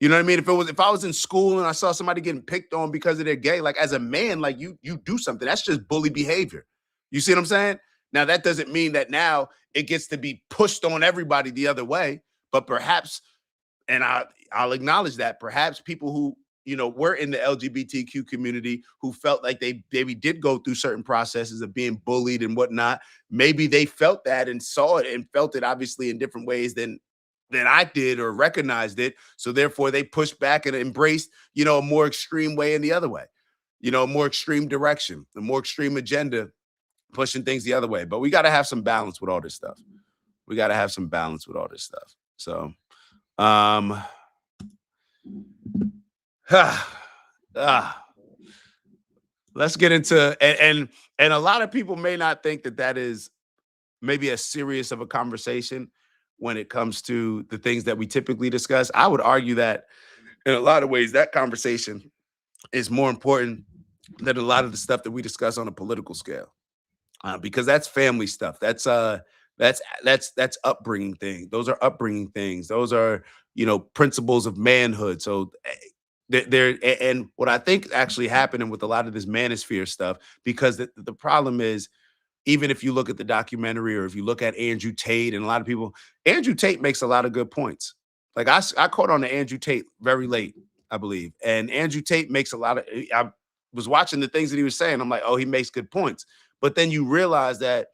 You know what I mean? If I was in school and I saw somebody getting picked on because of their gay, like as a man, like you do something. That's just bully behavior. You see what I'm saying? Now, that doesn't mean that now it gets to be pushed on everybody the other way. But perhaps, and I'll acknowledge that, perhaps people who, were in the LGBTQ community who felt like they maybe did go through certain processes of being bullied and whatnot. Maybe they felt that and saw it and felt it obviously in different ways than I did or recognized it. So therefore they pushed back and embraced, a more extreme way in the other way, a more extreme direction, a more extreme agenda, pushing things the other way. But we got to have some balance with all this stuff. We got to have some balance with all this stuff. So, let's get into and a lot of people may not think that is maybe as serious of a conversation when it comes to the things that we typically discuss. I would argue that in a lot of ways that conversation is more important than a lot of the stuff that we discuss on a political scale, because that's family stuff. That's upbringing things. Those are upbringing things. Those are principles of manhood. So there and what I think actually happening with a lot of this manosphere stuff, because the problem is, even if you look at the documentary or if you look at Andrew Tate and a lot of people, Andrew Tate makes a lot of good points. Like I caught on to Andrew Tate very late, I believe. And Andrew Tate makes a lot of, I was watching the things that he was saying. I'm like, oh, he makes good points. But then you realize that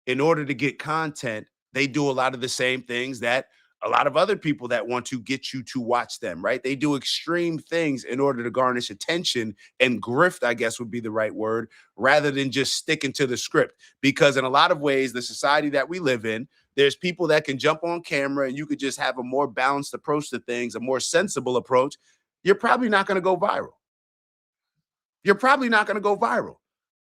in order to get content, they do a lot of the same things that a lot of other people that want to get you to watch them, right? They do extreme things in order to garnish attention and grift, I guess would be the right word, rather than just sticking to the script. Because in a lot of ways, the society that we live in, there's people that can jump on camera and you could just have a more balanced approach to things, a more sensible approach. You're probably not going to go viral. You're probably not going to go viral.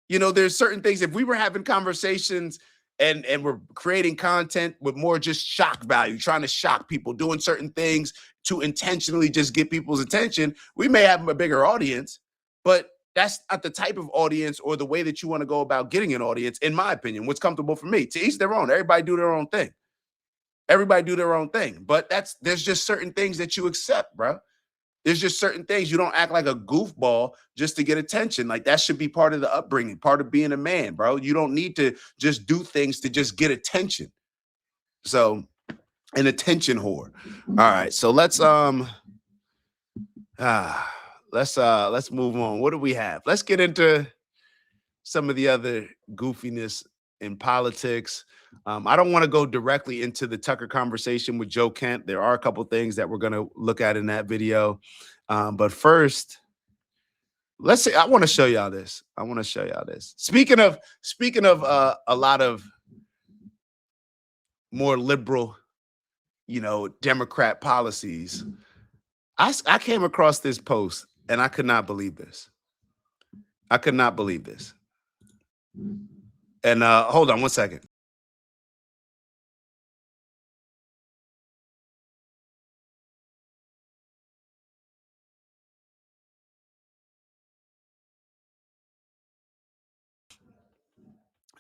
There's certain things, if we were having conversations and we're creating content with more just shock value, trying to shock people, doing certain things to intentionally just get people's attention, we may have a bigger audience, but that's not the type of audience or the way that you want to go about getting an audience, in my opinion. What's comfortable for me. To each their own. Everybody do their own thing. Everybody do their own thing. But there's just certain things that you accept, bro. There's just certain things. You don't act like a goofball just to get attention. Like that should be part of the upbringing, part of being a man, bro. You don't need to just do things to just get attention. So, an attention whore. All right. So let's move on. What do we have? Let's get into some of the other goofiness in politics. I don't want to go directly into the Tucker conversation with Joe Kent. There are a couple things that we're going to look at in that video. But first, let's say I want to show y'all this. Speaking of a lot of more liberal, Democrat policies, I came across this post and I could not believe this. And hold on one second.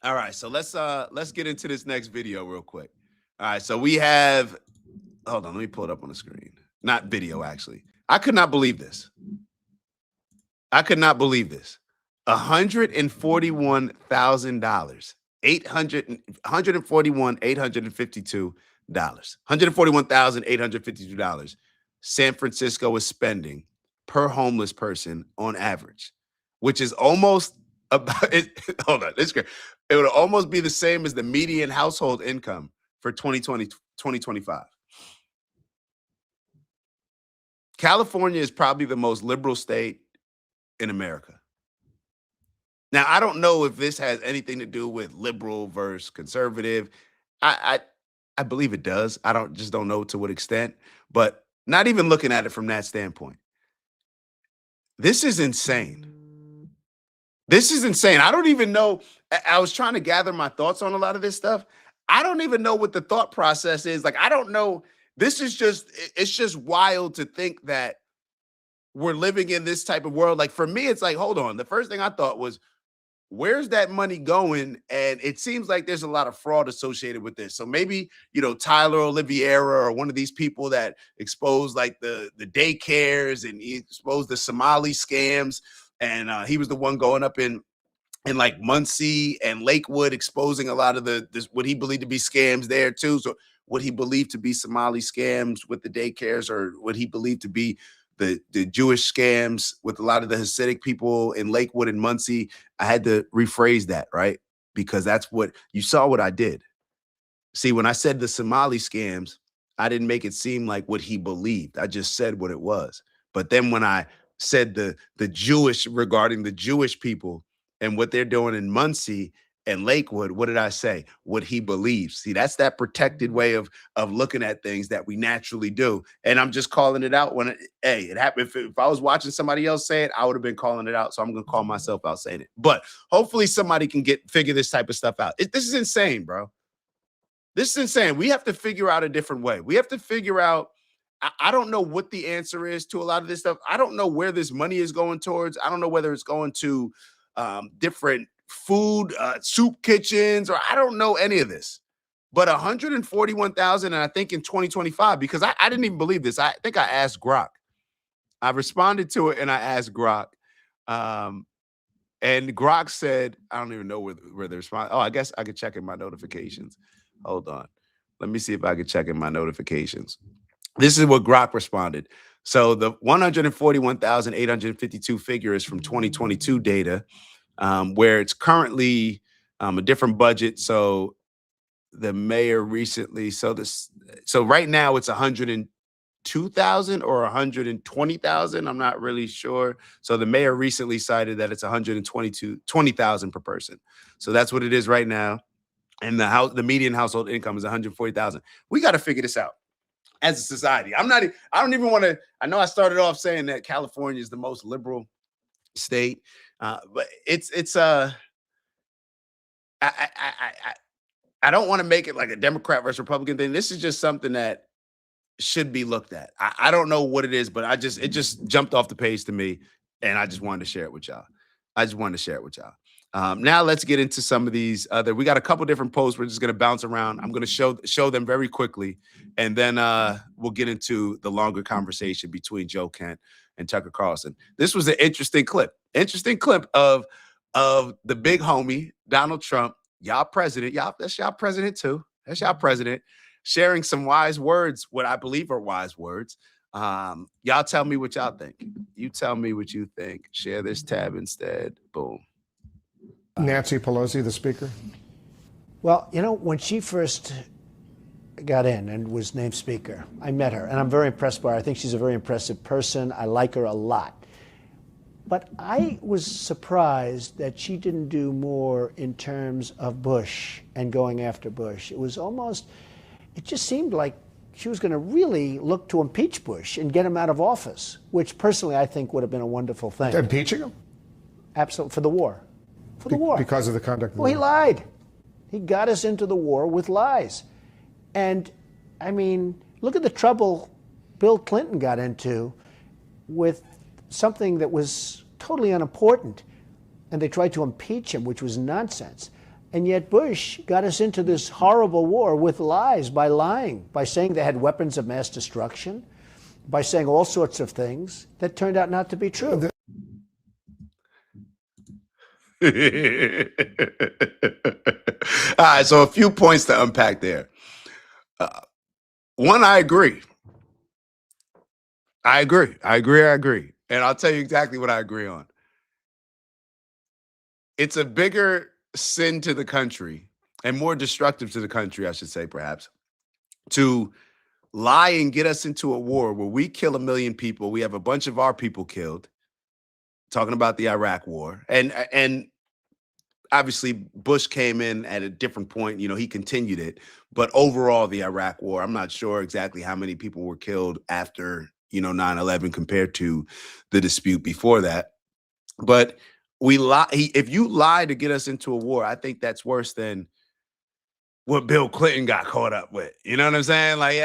All right, so let's get into this next video real quick. All right, so we have, hold on, let me pull it up on the screen. Not video, actually. I could not believe this. $141,000. $141,852. San Francisco is spending per homeless person on average, which is almost about it. Hold on, it's great. It would almost be the same as the median household income for 2025. California is probably the most liberal state in America. Now, I don't know if this has anything to do with liberal versus conservative. I believe it does. I don't know to what extent, but not even looking at it from that standpoint. This is insane. I don't even know. I was trying to gather my thoughts on a lot of this stuff. I don't even know what the thought process is. Like, I don't know. It's just wild to think that we're living in this type of world. Like, for me, it's like, hold on. The first thing I thought was, where's that money going? And it seems like there's a lot of fraud associated with this. So maybe, Tyler Oliveira or one of these people that exposed like the daycares and he exposed the Somali scams. And he was the one going up in like Muncie and Lakewood, exposing a lot of what he believed to be scams there too. So what he believed to be Somali scams with the daycares, or what he believed to be the Jewish scams with a lot of the Hasidic people in Lakewood and Muncie. I had to rephrase that, right? Because that's what you saw what I did. See, when I said the Somali scams, I didn't make it seem like what he believed. I just said what it was. But then when I said the Jewish regarding the Jewish people and what they're doing in Muncie and Lakewood, what did I say? What he believes. See, that's that protected way of looking at things that we naturally do. And I'm just calling it out when it happened. If I was watching somebody else say it, I would have been calling it out. So I'm gonna call myself out saying it. But hopefully somebody can figure this type of stuff out. This is insane, bro. This is insane. We have to figure out a different way. We have to figure out. I don't know what the answer is to a lot of this stuff. I don't know where this money is going towards. I don't know whether it's going to different food soup kitchens, or I don't know any of this. But 141,000, and I think in 2025, because I didn't even believe this. I think I asked Grok. I responded to it and I asked Grok. And Grok said, I don't even know where the response. Oh, I guess I could check in my notifications. Hold on. Let me see if I could check in my notifications. This is what Grok responded. So the 141,852 figure is from 2022 data, where it's currently a different budget. So the mayor recently, so right now it's 102,000 or 120,000. I'm not really sure. So the mayor recently cited that it's 120,000 per person. So that's what it is right now. And the median household income is 140,000. We got to figure this out as a society. I don't even want to. I know I started off saying that California is the most liberal state, but I don't want to make it like a Democrat versus Republican thing. This is just something that should be looked at. I don't know what it is, but it just jumped off the page to me, and I just wanted to share it with y'all. Now let's get into some of these other. We got a couple different posts. We're just going to bounce around. I'm going to show them very quickly, and then we'll get into the longer conversation between Joe Kent and Tucker Carlson. This was an interesting clip of the big homie Donald Trump, y'all president. That's y'all president too. That's y'all president, sharing some wise words, what I believe are wise words. Y'all tell me what y'all think. You tell me what you think. Share this tab instead. Boom. Nancy Pelosi, the speaker? Well, when she first got in and was named speaker, I met her, and I'm very impressed by her. I think she's a very impressive person. I like her a lot. But I was surprised that she didn't do more in terms of Bush and going after Bush. It just seemed like she was going to really look to impeach Bush and get him out of office, which personally I think would have been a wonderful thing. Impeaching him? Absolutely, for the war. For the war. Because of the conduct of the Well, he war. lied. He got us into the war with lies. And, I mean, look at the trouble Bill Clinton got into with something that was totally unimportant. And they tried to impeach him, which was nonsense. And yet Bush got us into this horrible war with lies, by lying, by saying they had weapons of mass destruction, by saying all sorts of things that turned out not to be true. All right, so a few points to unpack there. One, I agree. And I'll tell you exactly what I agree on. It's a bigger sin to the country and more destructive to the country, I should say, perhaps, to lie and get us into a war where we kill 1 million people. We have a bunch of our people killed, talking about the Iraq war. And obviously Bush came in at a different point. He continued it. But overall, the Iraq war, I'm not sure exactly how many people were killed after, 9/11 compared to the dispute before that. But if you lie to get us into a war, I think that's worse than what Bill Clinton got caught up with. You know what I'm saying? Like,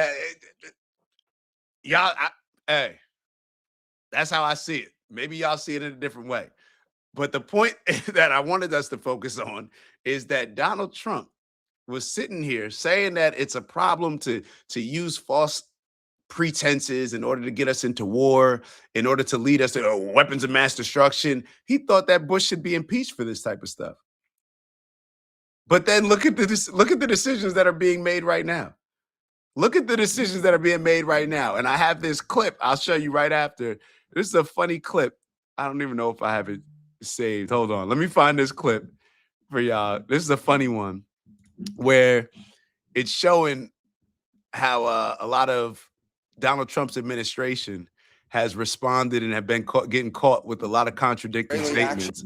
hey, that's how I see it. Maybe y'all see it in a different way. But the point that I wanted us to focus on is that Donald Trump was sitting here saying that it's a problem to use false pretenses in order to get us into war, in order to lead us to weapons of mass destruction. He thought that Bush should be impeached for this type of stuff. But then look at the decisions that are being made right now. Look at the decisions that are being made right now. And I have this clip. I'll show you right after. This is a funny clip. I don't even know if I have it saved. Hold on. Let me find this clip for y'all. This is a funny one where it's showing how a lot of Donald Trump's administration has responded and have been getting caught with a lot of contradicting statements.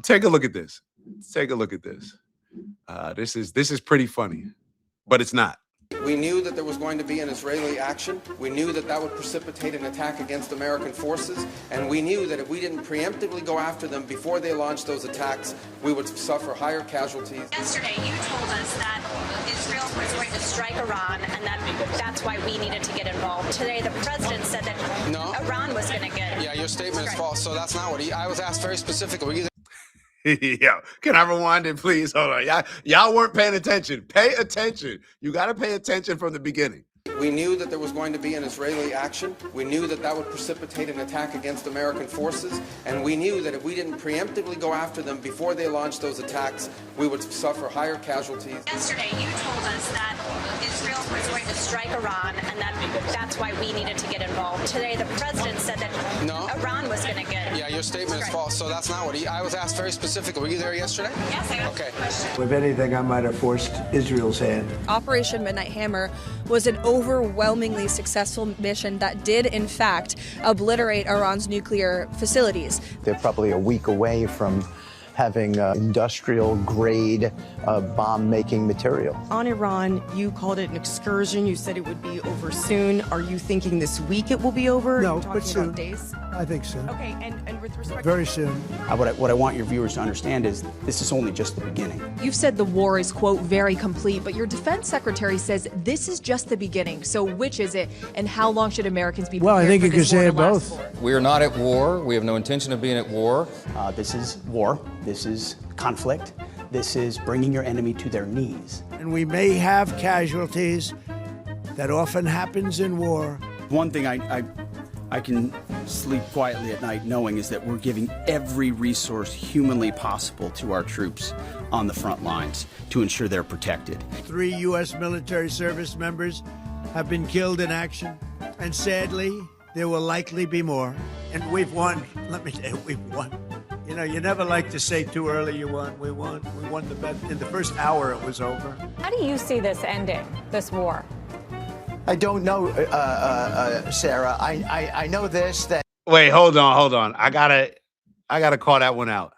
Take a look at this. Take a look at this. This is pretty funny, but it's not. We knew that there was going to be an Israeli action. We knew that that would precipitate an attack against American forces. And we knew that if we didn't preemptively go after them before they launched those attacks, we would suffer higher casualties. Yesterday, you told us that Israel was going to strike Iran and that's why we needed to get involved. Today, the president said that Iran was going to get Yeah, your statement is false. So that's not what I was asked very specifically. Yeah, can I rewind it, please? Hold on. Y'all weren't paying attention. Pay attention. You got to pay attention from the beginning. We knew that there was going to be an Israeli action. We knew that that would precipitate an attack against American forces. And we knew that if we didn't preemptively go after them before they launched those attacks, we would suffer higher casualties. Yesterday, you told us that Israel was going to strike Iran and that's why we needed to get involved. Today, the president said that Iran was going to get Yeah, your statement is false. So that's not what I was asked very specifically. Were you there yesterday? Yes, I asked Okay. the question. If anything, I might have forced Israel's hand. Operation Midnight Hammer was an overwhelmingly successful mission that did, in fact, obliterate Iran's nuclear facilities. They're probably a week away from having industrial-grade bomb-making material. On Iran, you called it an excursion. You said it would be over soon. Are you thinking this week it will be over? No, talking but soon. About days? I think so. Okay, and with respect Very soon. What I want your viewers to understand is this is only just the beginning. You've said the war is, quote, very complete, but your defense secretary says this is just the beginning. So which is it, and how long should Americans be prepared Well, I think for you could this war say to it last both. for? We are not at war. We have no intention of being at war. This is war. This is conflict. This is bringing your enemy to their knees. And we may have casualties. That often happens in war. One thing I can sleep quietly at night knowing is that we're giving every resource humanly possible to our troops on the front lines to ensure they're protected. 3 U.S. military service members have been killed in action, and sadly, there will likely be more. And we've won. Let me tell you, we've won. You know, you never like to say too early you won. We won. We won the bet. In the first hour, it was over. How do you see this ending, this war? I don't know, Sarah. I know this, that Wait, hold on. I gotta call that one out.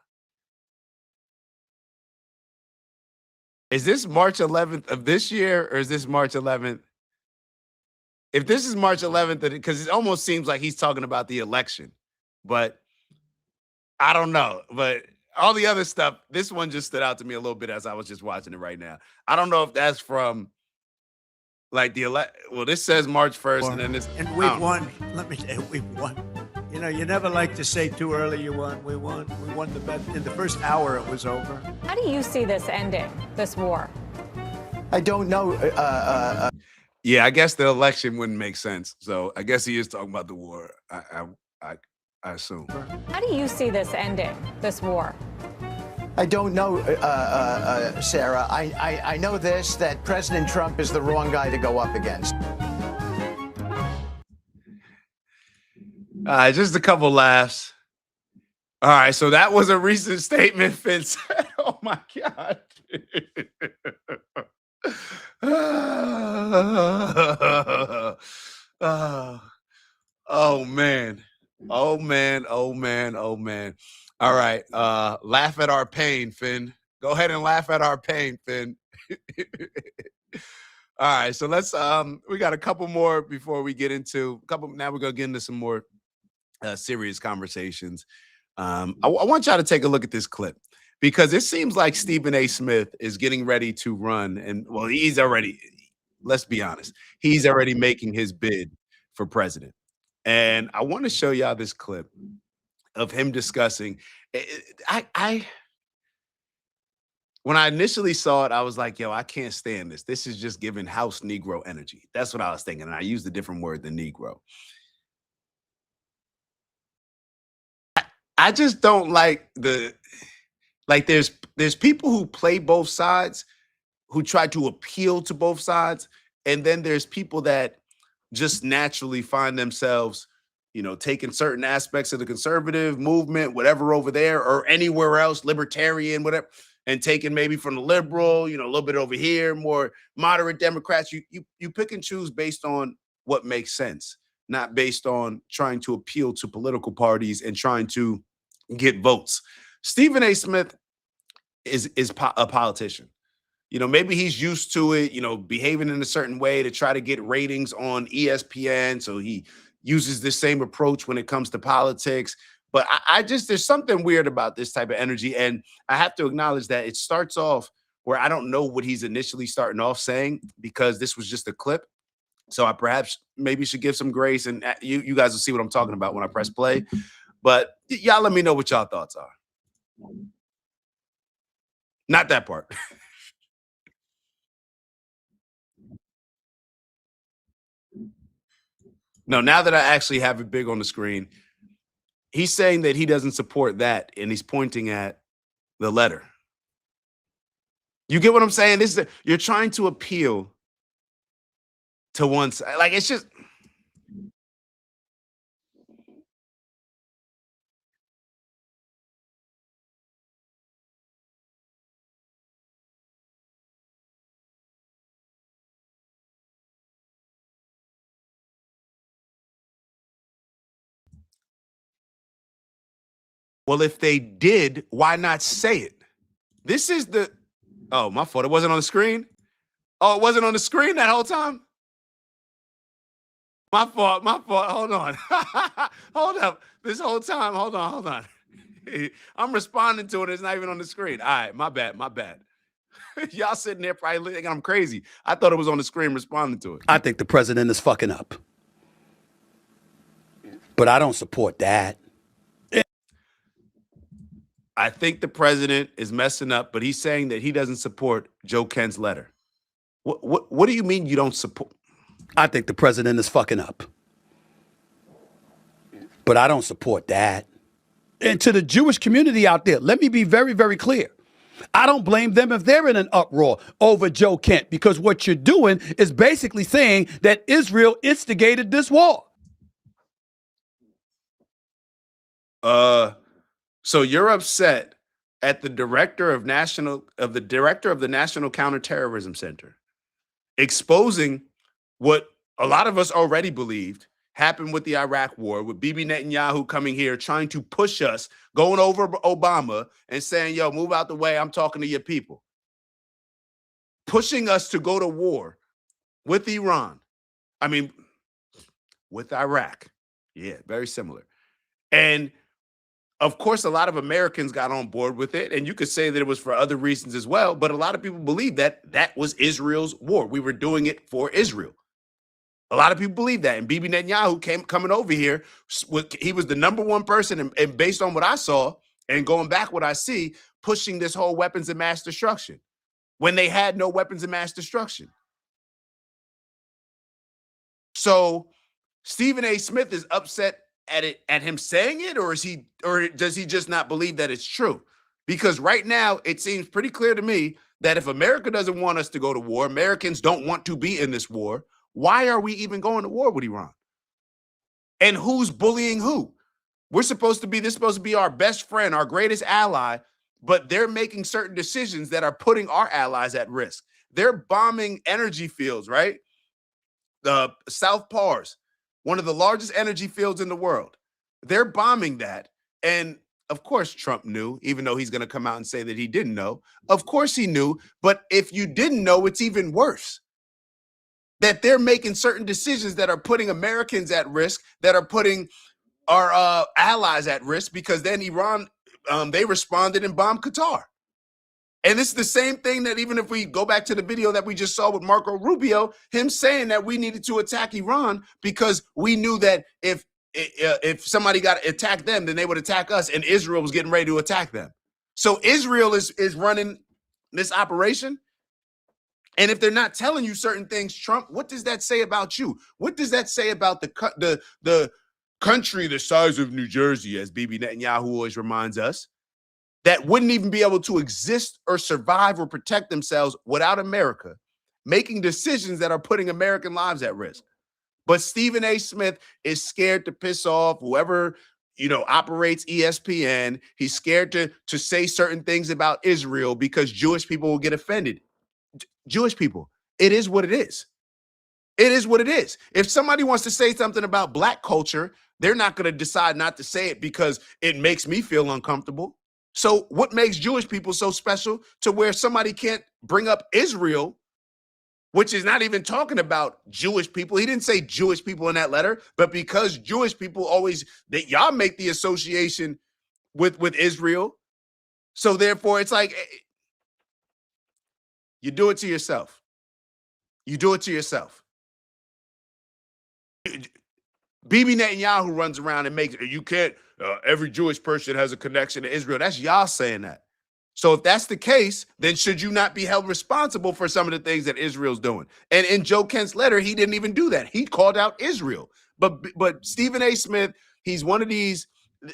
Is this March 11th of this year, or is this March 11th? If this is March 11th, because it almost seems like he's talking about the election, but I don't know. But all the other stuff, this one just stood out to me a little bit as I was just watching it right now. I don't know if that's from like well, this says March 1st, and then this. And we've won. Let me tell you, we've won. You know, you never like to say too early you won. We won. We won the bet. In the first hour, it was over. How do you see this ending, this war? I don't know. Yeah, I guess the election wouldn't make sense. So I guess he is talking about the war. I assume. How do you see this ending, this war? I don't know, Sarah. I know this, that President Trump is the wrong guy to go up against. Just a couple laughs. All right, so that was a recent statement Finn said. Oh my God. Oh man. Oh man. All right. Laugh at our pain, Finn. Go ahead and laugh at our pain, Finn. All right, so let's we got a couple more before we get into now we're gonna get into some more serious conversations. I want y'all to take a look at this clip because it seems like Stephen A. Smith is getting ready to run, and well, he's already, let's be honest, he's already making his bid for president. And I want to show y'all this clip of him discussing. When I initially saw it, I was like, yo, I can't stand this. This is just giving house Negro energy. That's what I was thinking. And I used a different word than Negro. I just don't like there's people who play both sides, who try to appeal to both sides. And then there's people that just naturally find themselves, taking certain aspects of the conservative movement, whatever over there or anywhere else, libertarian, whatever, and taking maybe from the liberal, a little bit over here, more moderate Democrats. You pick and choose based on what makes sense, not based on trying to appeal to political parties and trying to get votes. Stephen A. Smith is a politician. Maybe he's used to it, behaving in a certain way to try to get ratings on ESPN. So he uses this same approach when it comes to politics. But I just, there's something weird about this type of energy. And I have to acknowledge that it starts off where I don't know what he's initially starting off saying, because this was just a clip. So I perhaps maybe should give some grace, and you guys will see what I'm talking about when I press play. But y'all let me know what y'all thoughts are. Not that part. No, now that I actually have it big on the screen, he's saying that he doesn't support that, and he's pointing at the letter. You get what I'm saying? You're trying to appeal to one side. Like, it's just. Well, if they did, why not say it? This is the. Oh, my fault. It wasn't on the screen? Oh, it wasn't on the screen that whole time? My fault. Hold on. Hold up. This whole time. Hold on. I'm responding to it. It's not even on the screen. All right. My bad. Y'all sitting there probably thinking I'm crazy. I thought it was on the screen responding to it. I think the president is fucking up. But I don't support that. I think the president is messing up, but he's saying that he doesn't support Joe Kent's letter. What do you mean you don't support? I think the president is fucking up. But I don't support that. And to the Jewish community out there, let me be very, very clear. I don't blame them if they're in an uproar over Joe Kent, because what you're doing is basically saying that Israel instigated this war. So you're upset at the director of the National Counterterrorism Center exposing what a lot of us already believed happened with the Iraq war, with Bibi Netanyahu coming here trying to push us, going over Obama and saying, yo, move out the way, I'm talking to your people. Pushing us to go to war with Iran. I mean, with Iraq. Yeah, very similar. And of course, a lot of Americans got on board with it, and you could say that it was for other reasons as well, but a lot of people believe that that was Israel's war. We were doing it for Israel. A lot of people believe that, and Bibi Netanyahu coming over here, he was the number one person, and based on what I saw, and going back what I see, pushing this whole weapons of mass destruction, when they had no weapons of mass destruction. So Stephen A. Smith is upset at him saying it, or does he just not believe that it's true? Because right now it seems pretty clear to me that if America doesn't want us to go to war, Americans don't want to be in this war, why are we even going to war with Iran? And who's bullying who? This is supposed to be our best friend, our greatest ally, but they're making certain decisions that are putting our allies at risk. They're bombing energy fields, right? The South Pars, one of the largest energy fields in the world. They're bombing that. And of course, Trump knew, even though he's going to come out and say that he didn't know. Of course he knew. But if you didn't know, it's even worse. That they're making certain decisions that are putting Americans at risk, that are putting our allies at risk, because then Iran, they responded and bombed Qatar. And this is the same thing that, even if we go back to the video that we just saw with Marco Rubio, him saying that we needed to attack Iran because we knew that if somebody got to attack them, then they would attack us, and Israel was getting ready to attack them. So Israel is running this operation. And if they're not telling you certain things, Trump, what does that say about you? What does that say about the country the size of New Jersey, as Bibi Netanyahu always reminds us, that wouldn't even be able to exist or survive or protect themselves without America? making decisions that are putting American lives at risk. But Stephen A. Smith is scared to piss off whoever, operates ESPN. He's scared to say certain things about Israel because Jewish people will get offended. Jewish people, it is what it is. It is what it is. If somebody wants to say something about Black culture, they're not going to decide not to say it because it makes me feel uncomfortable. So what makes Jewish people so special to where somebody can't bring up Israel, which is not even talking about Jewish people? He didn't say Jewish people in that letter, but because Jewish people y'all make the association with Israel. So therefore it's like, you do it to yourself. You do it to yourself. Bibi Netanyahu runs around and makes it, you can't, every Jewish person has a connection to Israel. That's y'all saying that. So if that's the case, then should you not be held responsible for some of the things that Israel's doing? And in Joe Kent's letter, he didn't even do that. He called out Israel. But Stephen A. Smith, he's one of these,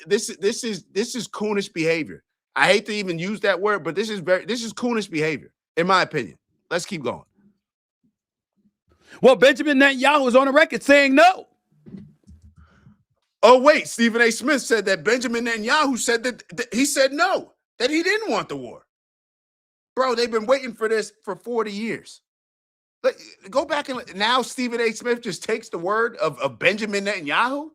this is coonish behavior. I hate to even use that word, but this is coonish behavior, in my opinion. Let's keep going. Well, Benjamin Netanyahu is on the record saying no. Oh, wait, Stephen A. Smith said that Benjamin Netanyahu said that he said no, that he didn't want the war. Bro, they've been waiting for this for 40 years. Go back and now Stephen A. Smith just takes the word of Benjamin Netanyahu?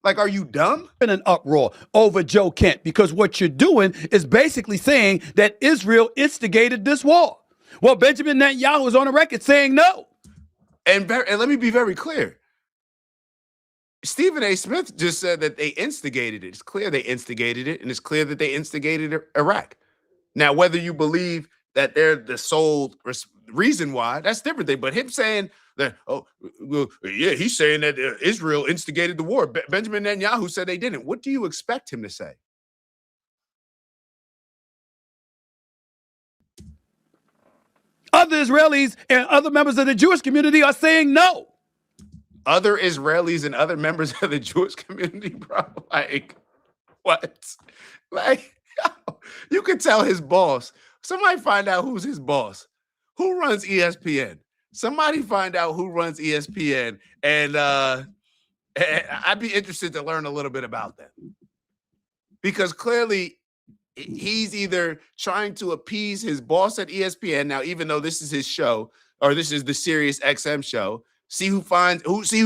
Like, are you dumb? In an uproar over Joe Kent, because what you're doing is basically saying that Israel instigated this war. Well, Benjamin Netanyahu is on the record saying no. And let me be very clear. Stephen A. Smith just said that they instigated it. It's clear they instigated it, and it's clear that they instigated Iraq. Now, whether you believe that they're the sole reason why, that's a different thing. But him saying that, he's saying that Israel instigated the war. Benjamin Netanyahu said they didn't. What do you expect him to say? Other Israelis and other members of the Jewish community are saying no. Other Israelis and other members of the Jewish community, bro? Like, what? Like, you could tell his boss. Somebody find out who's his boss. Who runs ESPN? Somebody find out who runs ESPN. And I'd be interested to learn a little bit about that. Because clearly, he's either trying to appease his boss at ESPN. Now, even though this is his show, or this is the Sirius XM show, see who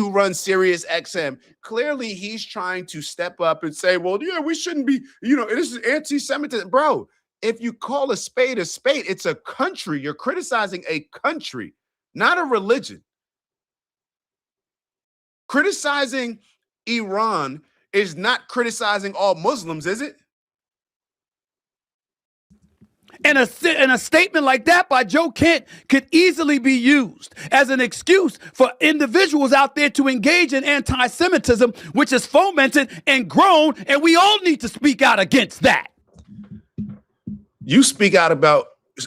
runs Sirius XM. Clearly, he's trying to step up and say, well, yeah, we shouldn't be, this is anti-Semitism. Bro, if you call a spade, it's a country. You're criticizing a country, not a religion. Criticizing Iran is not criticizing all Muslims, is it? And a statement like that by Joe Kent could easily be used as an excuse for individuals out there to engage in anti-Semitism, which is fomented and grown, and we all need to speak out against that. You speak out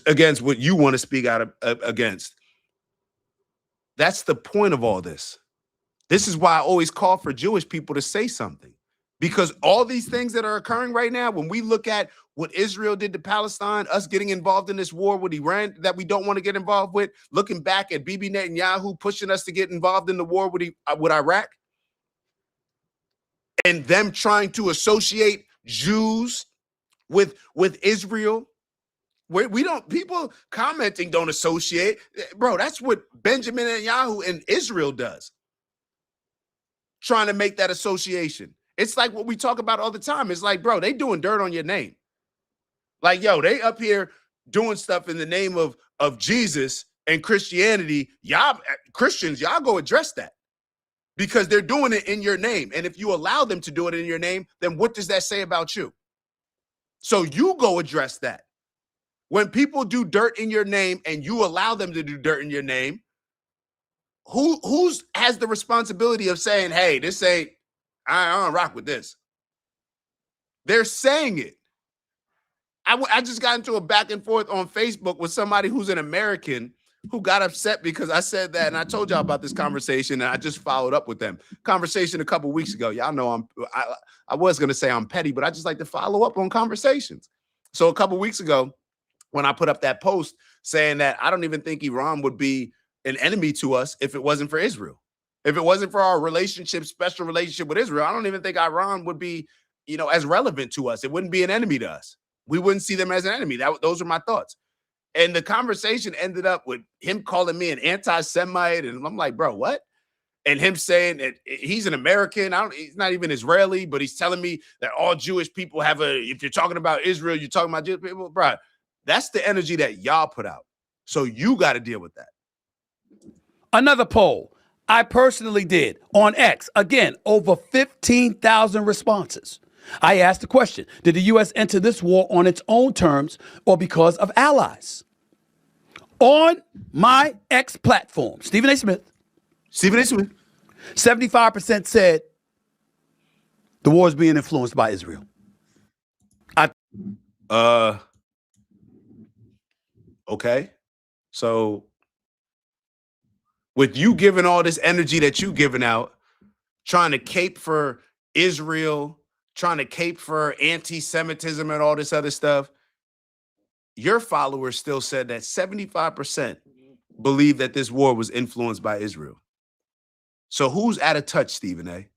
against what you want to speak out against. That's the point of all this. This is why I always call for Jewish people to say something. Because all these things that are occurring right now, when we look at what Israel did to Palestine, us getting involved in this war with Iran that we don't want to get involved with, looking back at Bibi Netanyahu pushing us to get involved in the war with Iraq, and them trying to associate Jews with Israel, people commenting don't associate. Bro, that's what Benjamin Netanyahu and Israel does. Trying to make that association. It's like what we talk about all the time. It's like, bro, they doing dirt on your name. Like, yo, they up here doing stuff in the name of Jesus and Christianity. Y'all Christians, y'all go address that because they're doing it in your name. And if you allow them to do it in your name, then what does that say about you? So you go address that. When people do dirt in your name and you allow them to do dirt in your name, who's has the responsibility of saying, hey, this ain't, I don't rock with this. They're saying it. I just got into a back and forth on Facebook with somebody who's an American who got upset because I said that. And I told y'all about this conversation and I just followed up with them. Conversation a couple weeks ago. Y'all know I was going to say I'm petty, but I just like to follow up on conversations. So a couple weeks ago, when I put up that post saying that I don't even think Iran would be an enemy to us if it wasn't for Israel. If it wasn't for our relationship, special relationship with Israel, I don't even think Iran would be, as relevant to us. It wouldn't be an enemy to us. We wouldn't see them as an enemy. Those are my thoughts. And the conversation ended up with him calling me an anti-Semite. And I'm like, bro, what? And him saying that he's an American. He's not even Israeli, but he's telling me that all Jewish people if you're talking about Israel, you're talking about Jewish people. Bro, that's the energy that y'all put out. So you got to deal with that. Another poll I personally did on X. Again, over 15,000 responses. I asked the question, did the U.S. enter this war on its own terms or because of allies? On my X platform, Stephen A. Smith, 75% said the war is being influenced by Israel. Okay. So with you giving all this energy that you giving out, trying to cape for Israel, trying to cape for anti-Semitism and all this other stuff, your followers still said that 75% believe that this war was influenced by Israel. So who's out of touch, Stephen A?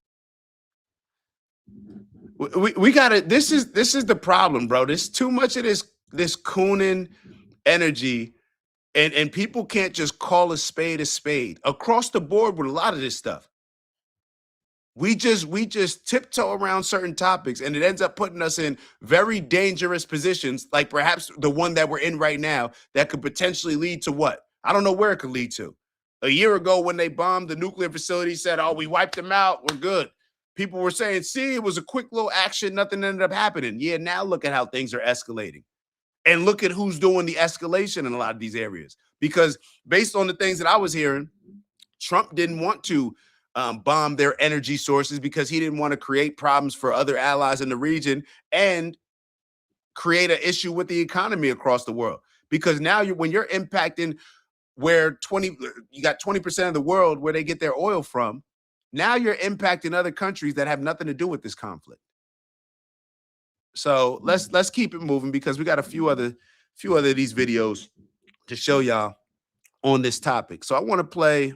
We gotta. This is the problem, bro. There's too much of this cooning energy, and people can't just call a spade across the board with a lot of this stuff. We just tiptoe around certain topics, and it ends up putting us in very dangerous positions, like perhaps the one that we're in right now, that could potentially lead to what? I don't know where it could lead to. A year ago, when they bombed the nuclear facility, said, "Oh, we wiped them out. We're good." People were saying, "See, it was a quick little action. Nothing ended up happening." Yeah, now look at how things are escalating, and look at who's doing the escalation in a lot of these areas. Because based on the things that I was hearing, Trump didn't want to bomb their energy sources because he didn't want to create problems for other allies in the region and create an issue with the economy across the world. Because now when you're impacting where you got 20% of the world where they get their oil from, now you're impacting other countries that have nothing to do with this conflict. So let's keep it moving, because we got a few other of these videos to show y'all on this topic. So I want to play.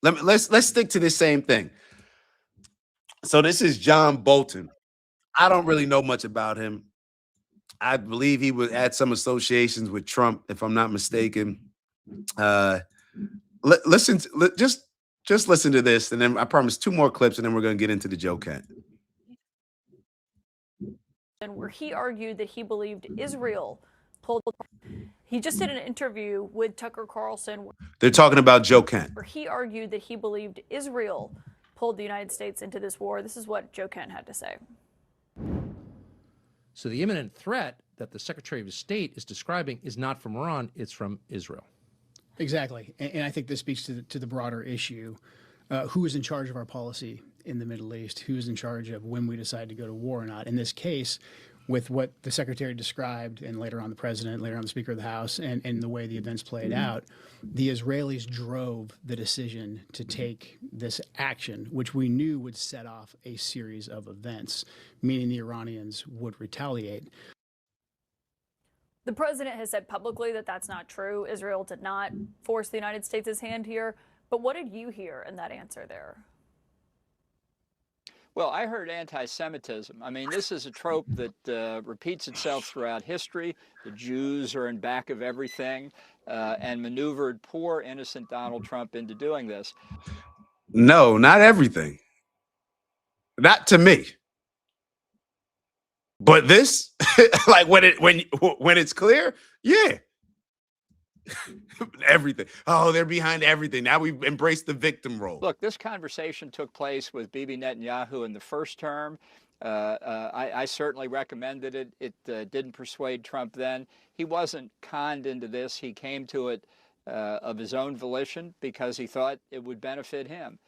Let's stick to this same thing. So this is John Bolton. I don't really know much about him. I believe he had some associations with Trump, if I'm not mistaken. Listen, just listen to this, and then I promise 2 more clips, and then we're going to get into the Joe Kent. And where he argued that he believed Israel pulled. He just did an interview with Tucker Carlson. They're talking about Joe Kent. Where he argued that he believed Israel pulled the United States into this war. This is what Joe Kent had to say. So the imminent threat that the Secretary of State is describing is not from Iran, it's from Israel. Exactly. And I think this speaks to the broader issue. Who is in charge of our policy in the Middle East? Who is in charge of when we decide to go to war or not? In this case, with what the Secretary described, and later on the President, later on the Speaker of the House, and the way the events played out, the Israelis drove the decision to take this action, which we knew would set off a series of events, meaning the Iranians would retaliate. The president has said publicly that that's not true. Israel did not force the United States' hand here. But what did you hear in that answer there? Well, I heard anti-Semitism. I mean, this is a trope that repeats itself throughout history. The Jews are in back of everything and maneuvered poor, innocent Donald Trump into doing this. No, not everything. Not to me. But this, like when it's clear, yeah. Everything. Oh, they're behind everything. Now we've embraced the victim role. Look, this conversation took place with Bibi Netanyahu in the first term. I certainly recommended it. It didn't persuade Trump then. He wasn't conned into this. He came to it of his own volition because he thought it would benefit him.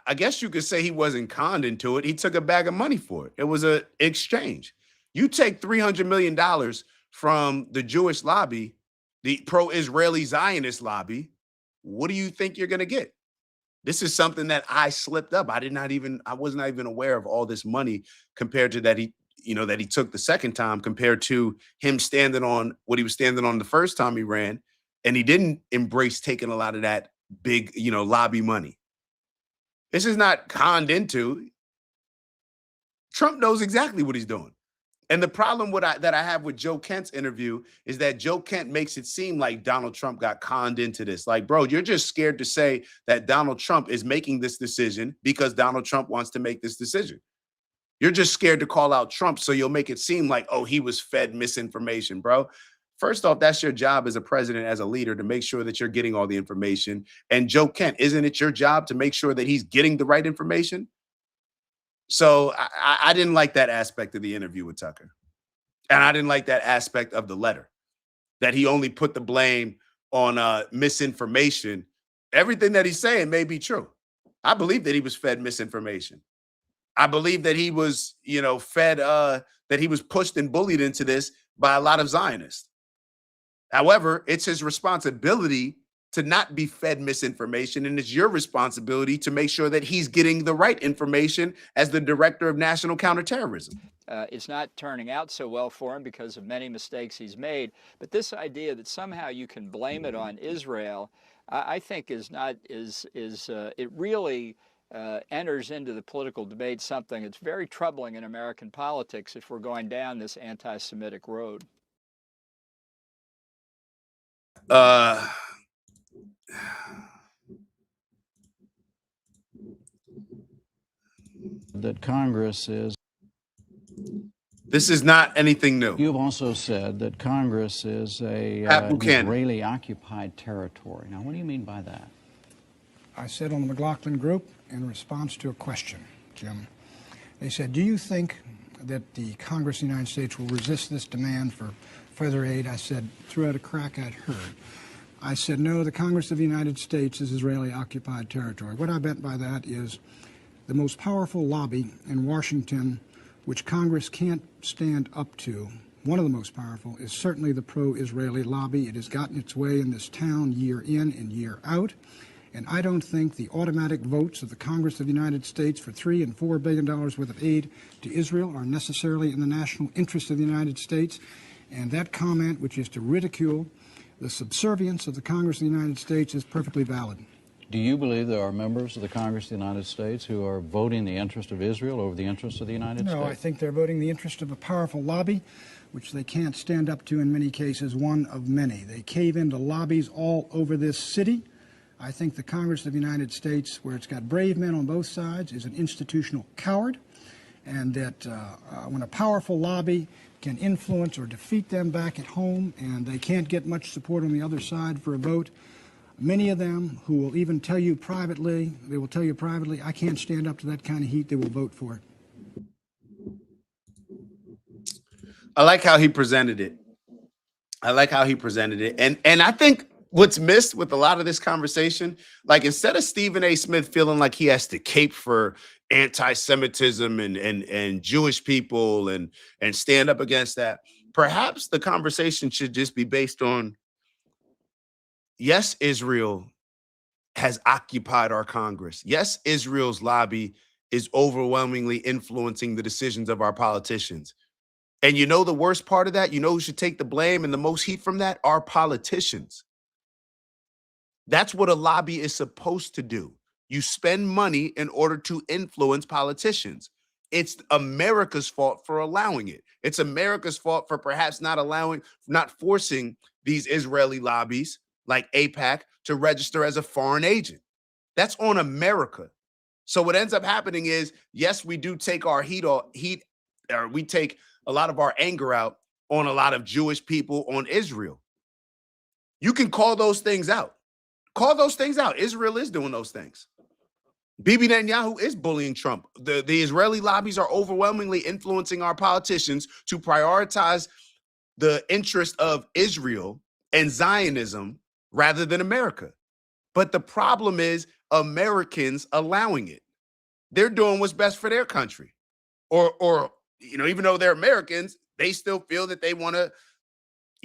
I guess you could say he wasn't conned into it. He took a bag of money for it. It was an exchange. You take $300 million from the Jewish lobby, the pro-Israeli Zionist lobby. What do you think you're going to get? This is something that I slipped up. I was not even aware of all this money compared to that that he took the second time compared to him standing on what he was standing on the first time he ran. And he didn't embrace taking a lot of that big, lobby money. This is not conned into. Trump knows exactly what he's doing. And the problem that I have with Joe Kent's interview is that Joe Kent makes it seem like Donald Trump got conned into this. Like, bro, you're just scared to say that Donald Trump is making this decision because Donald Trump wants to make this decision. You're just scared to call out Trump, so you'll make it seem like, oh, he was fed misinformation, bro. First off, that's your job as a president, as a leader, to make sure that you're getting all the information. And Joe Kent, isn't it your job to make sure that he's getting the right information? So I didn't like that aspect of the interview with Tucker. And I didn't like that aspect of the letter, that he only put the blame on misinformation. Everything that he's saying may be true. I believe that he was fed misinformation. I believe that he was, fed, that he was pushed and bullied into this by a lot of Zionists. However, it's his responsibility to not be fed misinformation, and it's your responsibility to make sure that he's getting the right information as the director of national counterterrorism. It's not turning out so well for him because of many mistakes he's made. But this idea that somehow you can blame it on Israel, I think is not it really enters into the political debate something that's very troubling in American politics if we're going down this anti-Semitic road. That Congress is. This is not anything new. You've also said that Congress is a Israeli-occupied territory. Now, what do you mean by that? I said on the McLaughlin Group in response to a question, Jim, they said, do you think that the Congress of the United States will resist this demand for further aid? I said, through out a crack I'd heard. I said, no, the Congress of the United States is Israeli-occupied territory. What I meant by that is the most powerful lobby in Washington, which Congress can't stand up to, one of the most powerful, is certainly the pro-Israeli lobby. It has gotten its way in this town year in and year out. And I don't think the automatic votes of the Congress of the United States for $3 and $4 billion worth of aid to Israel are necessarily in the national interest of the United States. And that comment, which is to ridicule the subservience of the Congress of the United States, is perfectly valid. Do you believe there are members of the Congress of the United States who are voting the interest of Israel over the interest of the United States? No, I think they're voting the interest of a powerful lobby, which they can't stand up to in many cases, one of many. They cave into lobbies all over this city. I think the Congress of the United States, where it's got brave men on both sides, is an institutional coward, and that when a powerful lobby can influence or defeat them back at home and they can't get much support on the other side for a vote, many of them who will even tell you privately, I can't stand up to that kind of heat, they will vote for it. I like how he presented it. And I think what's missed with a lot of this conversation, like instead of Stephen A. Smith feeling like he has to cape for anti-Semitism and Jewish people and stand up against that, perhaps the conversation should just be based on, yes, Israel has occupied our Congress. Yes, Israel's lobby is overwhelmingly influencing the decisions of our politicians. And you know the worst part of that? You know who should take the blame and the most heat from that? Our politicians. That's what a lobby is supposed to do. You spend money in order to influence politicians. It's America's fault for allowing it. It's America's fault for perhaps not forcing these Israeli lobbies like AIPAC to register as a foreign agent. That's on America. So what ends up happening is, yes, we do take our we take a lot of our anger out on a lot of Jewish people, on Israel. You can call those things out. Call those things out. Israel is doing those things. Bibi Netanyahu is bullying Trump. The Israeli lobbies are overwhelmingly influencing our politicians to prioritize the interest of Israel and Zionism rather than America. But the problem is Americans allowing it. They're doing what's best for their country. Or even though they're Americans, they still feel that they want to,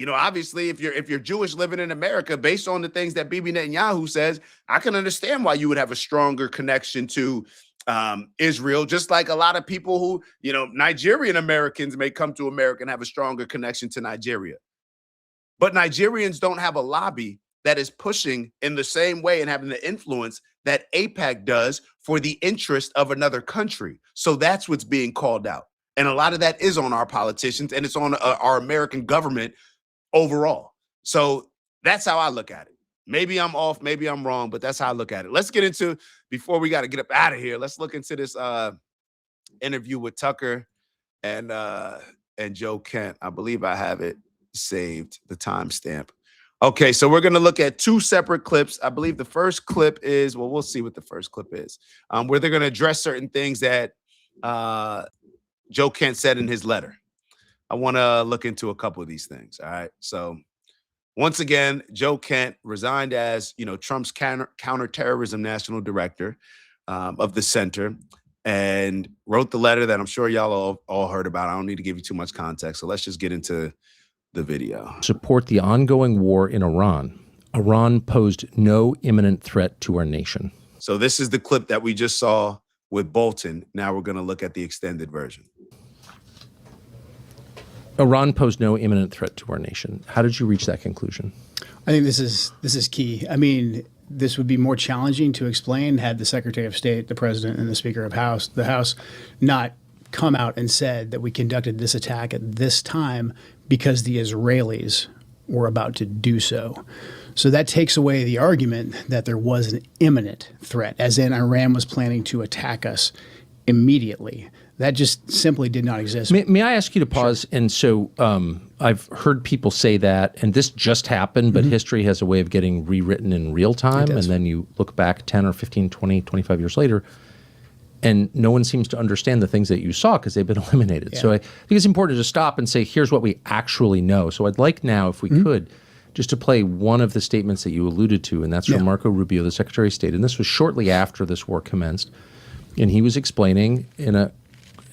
obviously, if you're Jewish living in America, based on the things that Bibi Netanyahu says, I can understand why you would have a stronger connection to Israel, just like a lot of people who, Nigerian Americans may come to America and have a stronger connection to Nigeria. But Nigerians don't have a lobby that is pushing in the same way and having the influence that AIPAC does for the interest of another country. So that's what's being called out. And a lot of that is on our politicians, and it's on our American government overall. So that's how I look at it. Maybe I'm off, maybe I'm wrong, but that's how I look at it. Let's get into, before we got to get up out of here, let's look into this interview with Tucker and Joe Kent. I believe I have it saved, the timestamp. Okay, so we're going to look at two separate clips. I believe the first clip is, well, we'll see what the first clip is, where they're going to address certain things that Joe Kent said in his letter. I want to look into a couple of these things. All right, so once again, Joe Kent resigned as, Trump's counterterrorism national director of the center, and wrote the letter that I'm sure y'all all heard about. I don't need to give you too much context, so let's just get into the video. Support the ongoing war in Iran. Iran posed no imminent threat to our nation. So this is the clip that we just saw with Bolton. Now we're going to look at the extended version. Iran posed no imminent threat to our nation. How did you reach that conclusion? I think this is key. I mean, this would be more challenging to explain had the Secretary of State, the President, and the Speaker of the House not come out and said that we conducted this attack at this time because the Israelis were about to do so. So that takes away the argument that there was an imminent threat, as in Iran was planning to attack us immediately. That just simply did not exist. May I ask you to pause? Sure. And so I've heard people say that, and this just happened, but history has a way of getting rewritten in real time. And then you look back 10 or 15, 20, 25 years later, and no one seems to understand the things that you saw because they've been eliminated. Yeah. So I think it's important to stop and say, here's what we actually know. So I'd like now, if we could, just to play one of the statements that you alluded to, and that's from Marco Rubio, the Secretary of State. And this was shortly after this war commenced. And he was explaining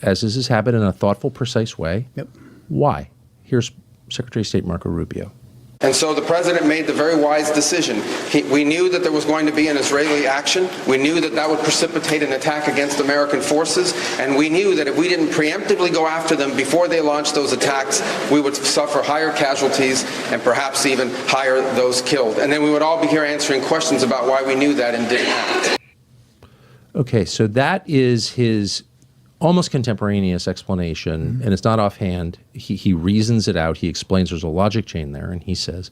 as is his habit, in a thoughtful, precise way, why. Here's Secretary of State Marco Rubio. And so the president made the very wise decision. We knew that there was going to be an Israeli action. We knew that that would precipitate an attack against American forces. And we knew that if we didn't preemptively go after them before they launched those attacks, we would suffer higher casualties and perhaps even higher those killed. And then we would all be here answering questions about why we knew that and didn't act. Okay, so that is his almost contemporaneous explanation, and it's not offhand. He reasons it out. He explains there's a logic chain there, and he says,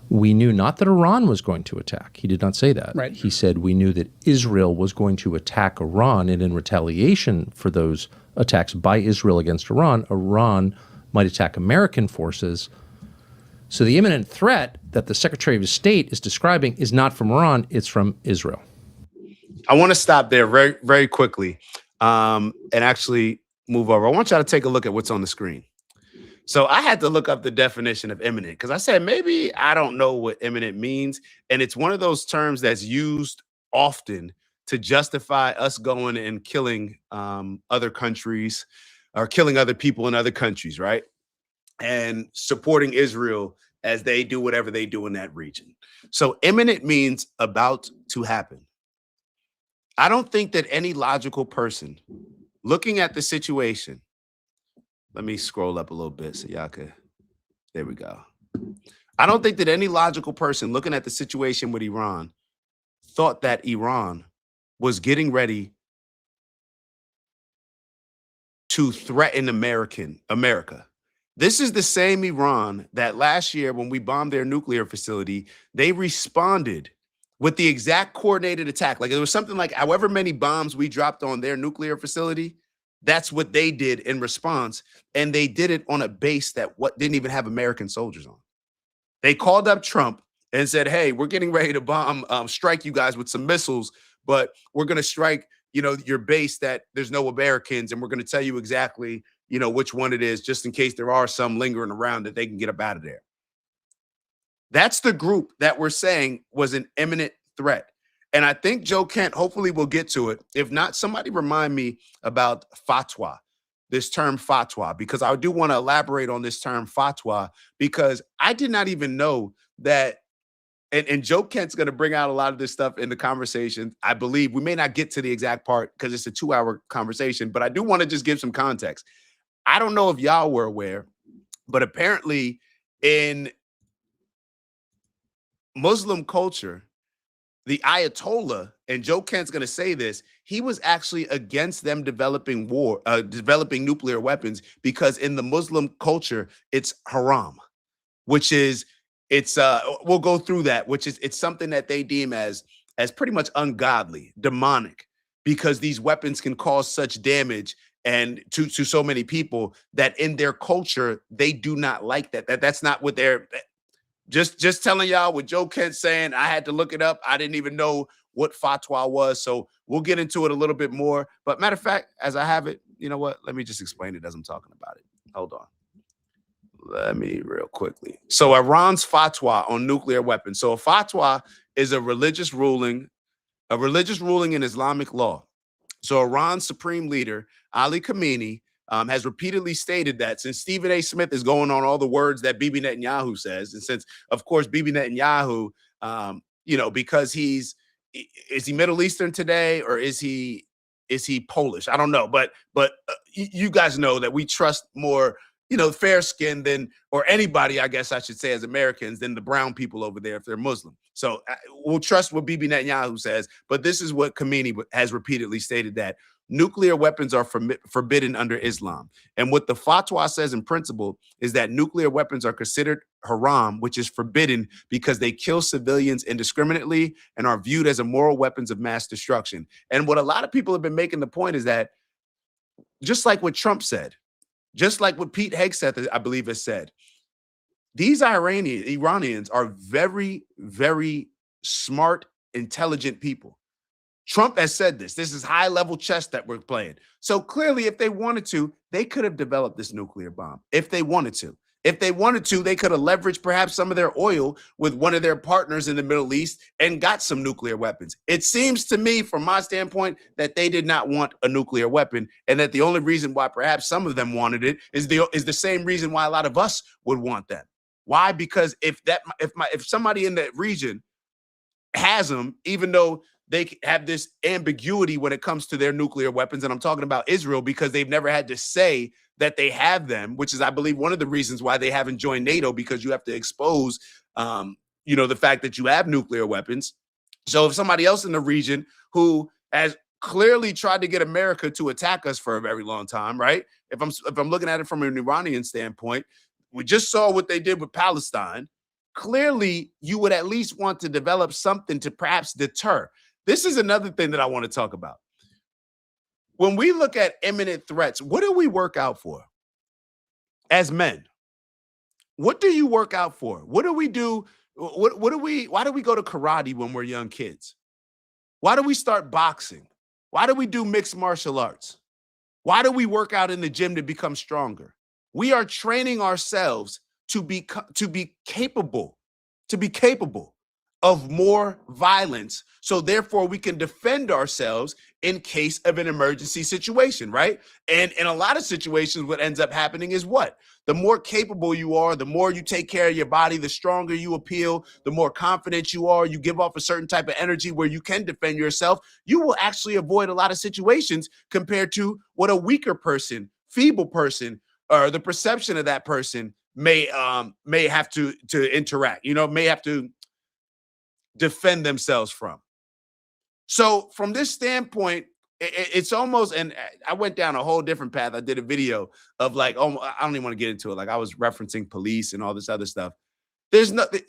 we knew not that Iran was going to attack. He did not say that. Right. He said we knew that Israel was going to attack Iran, and in retaliation for those attacks by Israel against Iran, Iran might attack American forces. So the imminent threat that the Secretary of State is describing is not from Iran, it's from Israel. I want to stop there very, very quickly. And actually move over. I want y'all to take a look at what's on the screen. So I had to look up the definition of imminent because I said, maybe I don't know what imminent means. And it's one of those terms that's used often to justify us going and killing other countries or killing other people in other countries, right? And supporting Israel as they do whatever they do in that region. So imminent means about to happen. I don't think that any logical person looking at the situation, let me scroll up a little bit so y'all could, there we go. I don't think that any logical person looking at the situation with Iran thought that Iran was getting ready to threaten America. This is the same Iran that last year when we bombed their nuclear facility, they responded with the exact coordinated attack. Like it was something like however many bombs we dropped on their nuclear facility, that's what they did in response. And they did it on a base that didn't even have American soldiers on. They called up Trump and said, hey, we're getting ready to strike you guys with some missiles, but we're going to strike, your base that there's no Americans. And we're going to tell you exactly, which one it is, just in case there are some lingering around that they can get up out of there. That's the group that we're saying was an imminent threat. And I think Joe Kent hopefully will get to it. If not, somebody remind me about fatwa, this term fatwa, because I do want to elaborate on this term fatwa, because I did not even know that and Joe Kent's going to bring out a lot of this stuff in the conversation. I believe we may not get to the exact part because it's a 2-hour conversation, but I do want to just give some context. I don't know if y'all were aware, but apparently in Muslim culture, the Ayatollah, and Joe Kent's going to say this, he was actually against them developing nuclear weapons because in the Muslim culture, it's haram, which is, we'll go through that, which is, it's something that they deem as pretty much ungodly, demonic, because these weapons can cause such damage and to so many people that in their culture, they do not like that. That's not what they're, just telling y'all what Joe Kent's saying. I had to look it up. I didn't even know what fatwa was. So we'll get into it a little bit more. But matter of fact, as I have it, you know what? Let me just explain it as I'm talking about it. Hold on. Let me real quickly. So Iran's fatwa on nuclear weapons. So a fatwa is a religious ruling in Islamic law. So Iran's supreme leader, Ali Khamenei, has repeatedly stated that since Stephen A. Smith is going on all the words that Bibi Netanyahu says, and since, of course, Bibi Netanyahu, because is he Middle Eastern today, or is he Polish? I don't know, but you guys know that we trust more, fair skin than, or anybody, I guess I should say, as Americans, than the brown people over there if they're Muslim. So we'll trust what Bibi Netanyahu says, but this is what Khamenei has repeatedly stated, that nuclear weapons are forbidden under Islam. And what the fatwa says in principle is that nuclear weapons are considered haram, which is forbidden because they kill civilians indiscriminately and are viewed as immoral weapons of mass destruction. And what a lot of people have been making the point is that, just like what Trump said, just like what Pete Hegseth, I believe, has said, these Iranians are very, very smart, intelligent people. Trump has said this. This is high-level chess that we're playing. So clearly, if they wanted to, they could have developed this nuclear bomb. If they wanted to. If they wanted to, they could have leveraged perhaps some of their oil with one of their partners in the Middle East and got some nuclear weapons. It seems to me, from my standpoint, that they did not want a nuclear weapon, and that the only reason why perhaps some of them wanted it is the same reason why a lot of us would want them. Why? Because if somebody in that region has them, even though they have this ambiguity when it comes to their nuclear weapons, and I'm talking about Israel because they've never had to say that they have them, which is, I believe, one of the reasons why they haven't joined NATO, because you have to expose, the fact that you have nuclear weapons. So if somebody else in the region who has clearly tried to get America to attack us for a very long time, right? If I'm looking at it from an Iranian standpoint, we just saw what they did with Palestine. Clearly, you would at least want to develop something to perhaps deter. This is another thing that I want to talk about. When we look at imminent threats, what do we work out for as men? What do you work out for? What do we do? Why do we go to karate when we're young kids? Why do we start boxing? Why do we do mixed martial arts? Why do we work out in the gym to become stronger? We are training ourselves to be capable of more violence, so therefore we can defend ourselves in case of an emergency situation, right? And in a lot of situations, what ends up happening is what? The more capable you are, the more you take care of your body, the stronger you appeal, the more confident you are, you give off a certain type of energy where you can defend yourself, you will actually avoid a lot of situations compared to what a weaker person, feeble person, or the perception of that person may have to interact, may have to defend themselves from. So from this standpoint, it's almost, and I went down a whole different path. I did a video of I don't even want to get into it. Like I was referencing police and all this other stuff. There's nothing,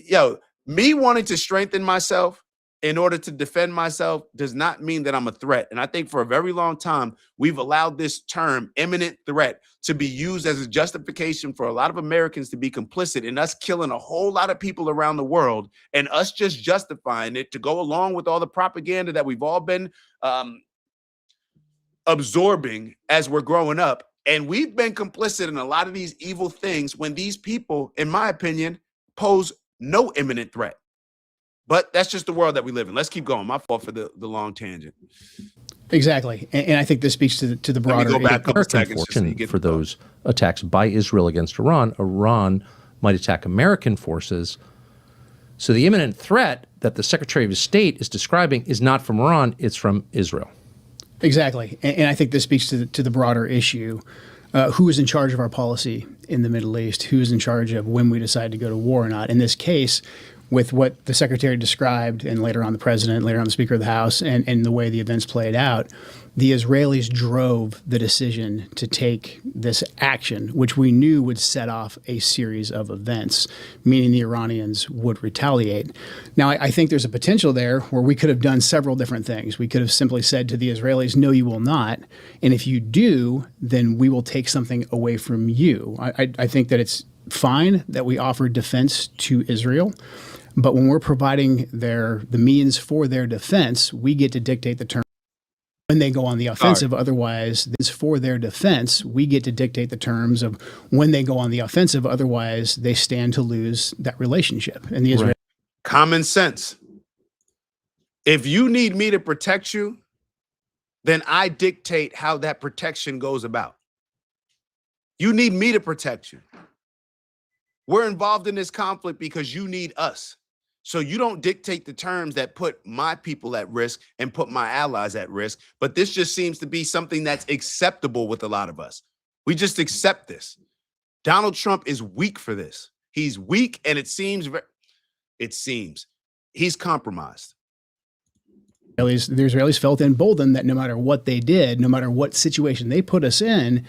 me wanting to strengthen myself in order to defend myself does not mean that I'm a threat. And I think for a very long time, we've allowed this term imminent threat to be used as a justification for a lot of Americans to be complicit in us killing a whole lot of people around the world, and us just justifying it to go along with all the propaganda that we've all been absorbing as we're growing up. And we've been complicit in a lot of these evil things when these people, in my opinion, pose no imminent threat. But that's just the world that we live in. Let's keep going. My fault for the long tangent. Exactly. And I think this speaks to the broader. Let me go back a couple seconds. For those attacks by Israel against Iran, Iran might attack American forces So the imminent threat that the Secretary of State is describing is not from Iran, it's from Israel. Exactly. And I think this speaks to the broader issue. Who is in charge of our policy in the Middle East? Who is in charge of when we decide to go to war or not? In this case, with what the Secretary described, and later on the President, later on the Speaker of the House, and the way the events played out, the Israelis drove the decision to take this action, which we knew would set off a series of events, meaning the Iranians would retaliate. Now, I think there's a potential there where we could have done several different things. We could have simply said to the Israelis, no, you will not. And if you do, then we will take something away from you. I think that it's fine that we offer defense to Israel. But when we're providing the means for their defense, we get to dictate the terms when they go on the offensive. Otherwise, this for their defense, we get to dictate the terms of when they go on the offensive. Otherwise, they stand to lose that relationship. And the Israeli common sense. If you need me to protect you, then I dictate how that protection goes about. You need me to protect you. We're involved in this conflict because you need us. So you don't dictate the terms that put my people at risk and put my allies at risk. But this just seems to be something that's acceptable with a lot of us. We just accept this. Donald Trump is weak for this. He's weak, and it seems he's compromised. The Israelis felt emboldened that no matter what they did, no matter what situation they put us in,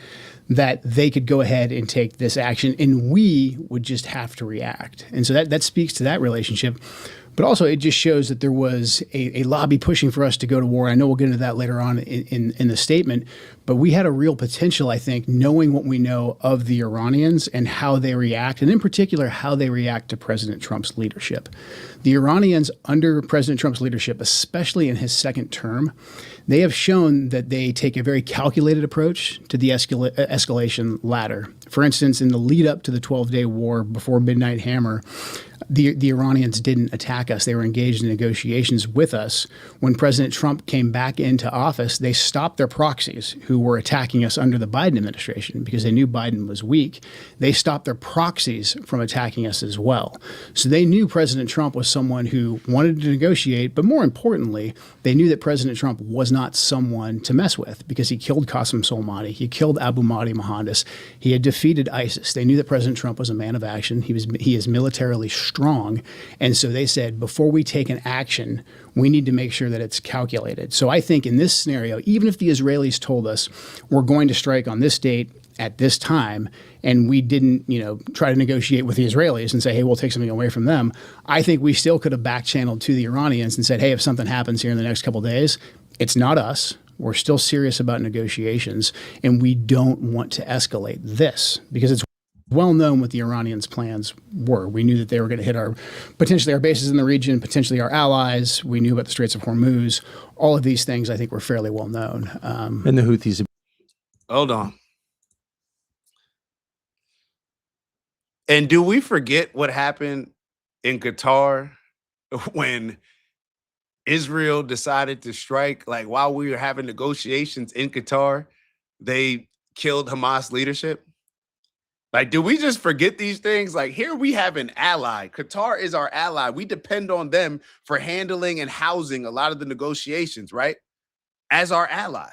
that they could go ahead and take this action, and we would just have to react. And so that speaks to that relationship. But also, it just shows that there was a lobby pushing for us to go to war. I know we'll get into that later on in the statement, but we had a real potential, I think, knowing what we know of the Iranians and how they react, and in particular, how they react to President Trump's leadership. The Iranians, under President Trump's leadership, especially in his second term, they have shown that they take a very calculated approach to the escalation ladder. For instance, in the lead up to the 12-day war before Midnight Hammer, the Iranians didn't attack us. They were engaged in negotiations with us. When President Trump came back into office, they stopped their proxies who were attacking us under the Biden administration because they knew Biden was weak. They stopped their proxies from attacking us as well. So they knew President Trump was someone who wanted to negotiate, but more importantly, they knew that President Trump was not someone to mess with because he killed Qasem Soleimani. He killed Abu Mahdi Mohandas. He had defeated ISIS. They knew that President Trump was a man of action. He is militarily strong. And so they said, before we take an action, we need to make sure that it's calculated. So I think in this scenario, even if the Israelis told us we're going to strike on this date at this time, and we didn't, try to negotiate with the Israelis and say, hey, we'll take something away from them, I think we still could have back-channeled to the Iranians and said, hey, if something happens here in the next couple of days, it's not us. We're still serious about negotiations, and we don't want to escalate this because it's well known what the Iranians' plans were. We knew that they were going to hit potentially our bases in the region, potentially our allies. We knew about the Straits of Hormuz. All of these things, I think, were fairly well known. And the Houthis. Hold on. And do we forget what happened in Qatar when Israel decided to strike? Like, while we were having negotiations in Qatar, they killed Hamas leadership. Like, do we just forget these things? Like, here we have an ally. Qatar is our ally. We depend on them for handling and housing a lot of the negotiations, right? As our ally.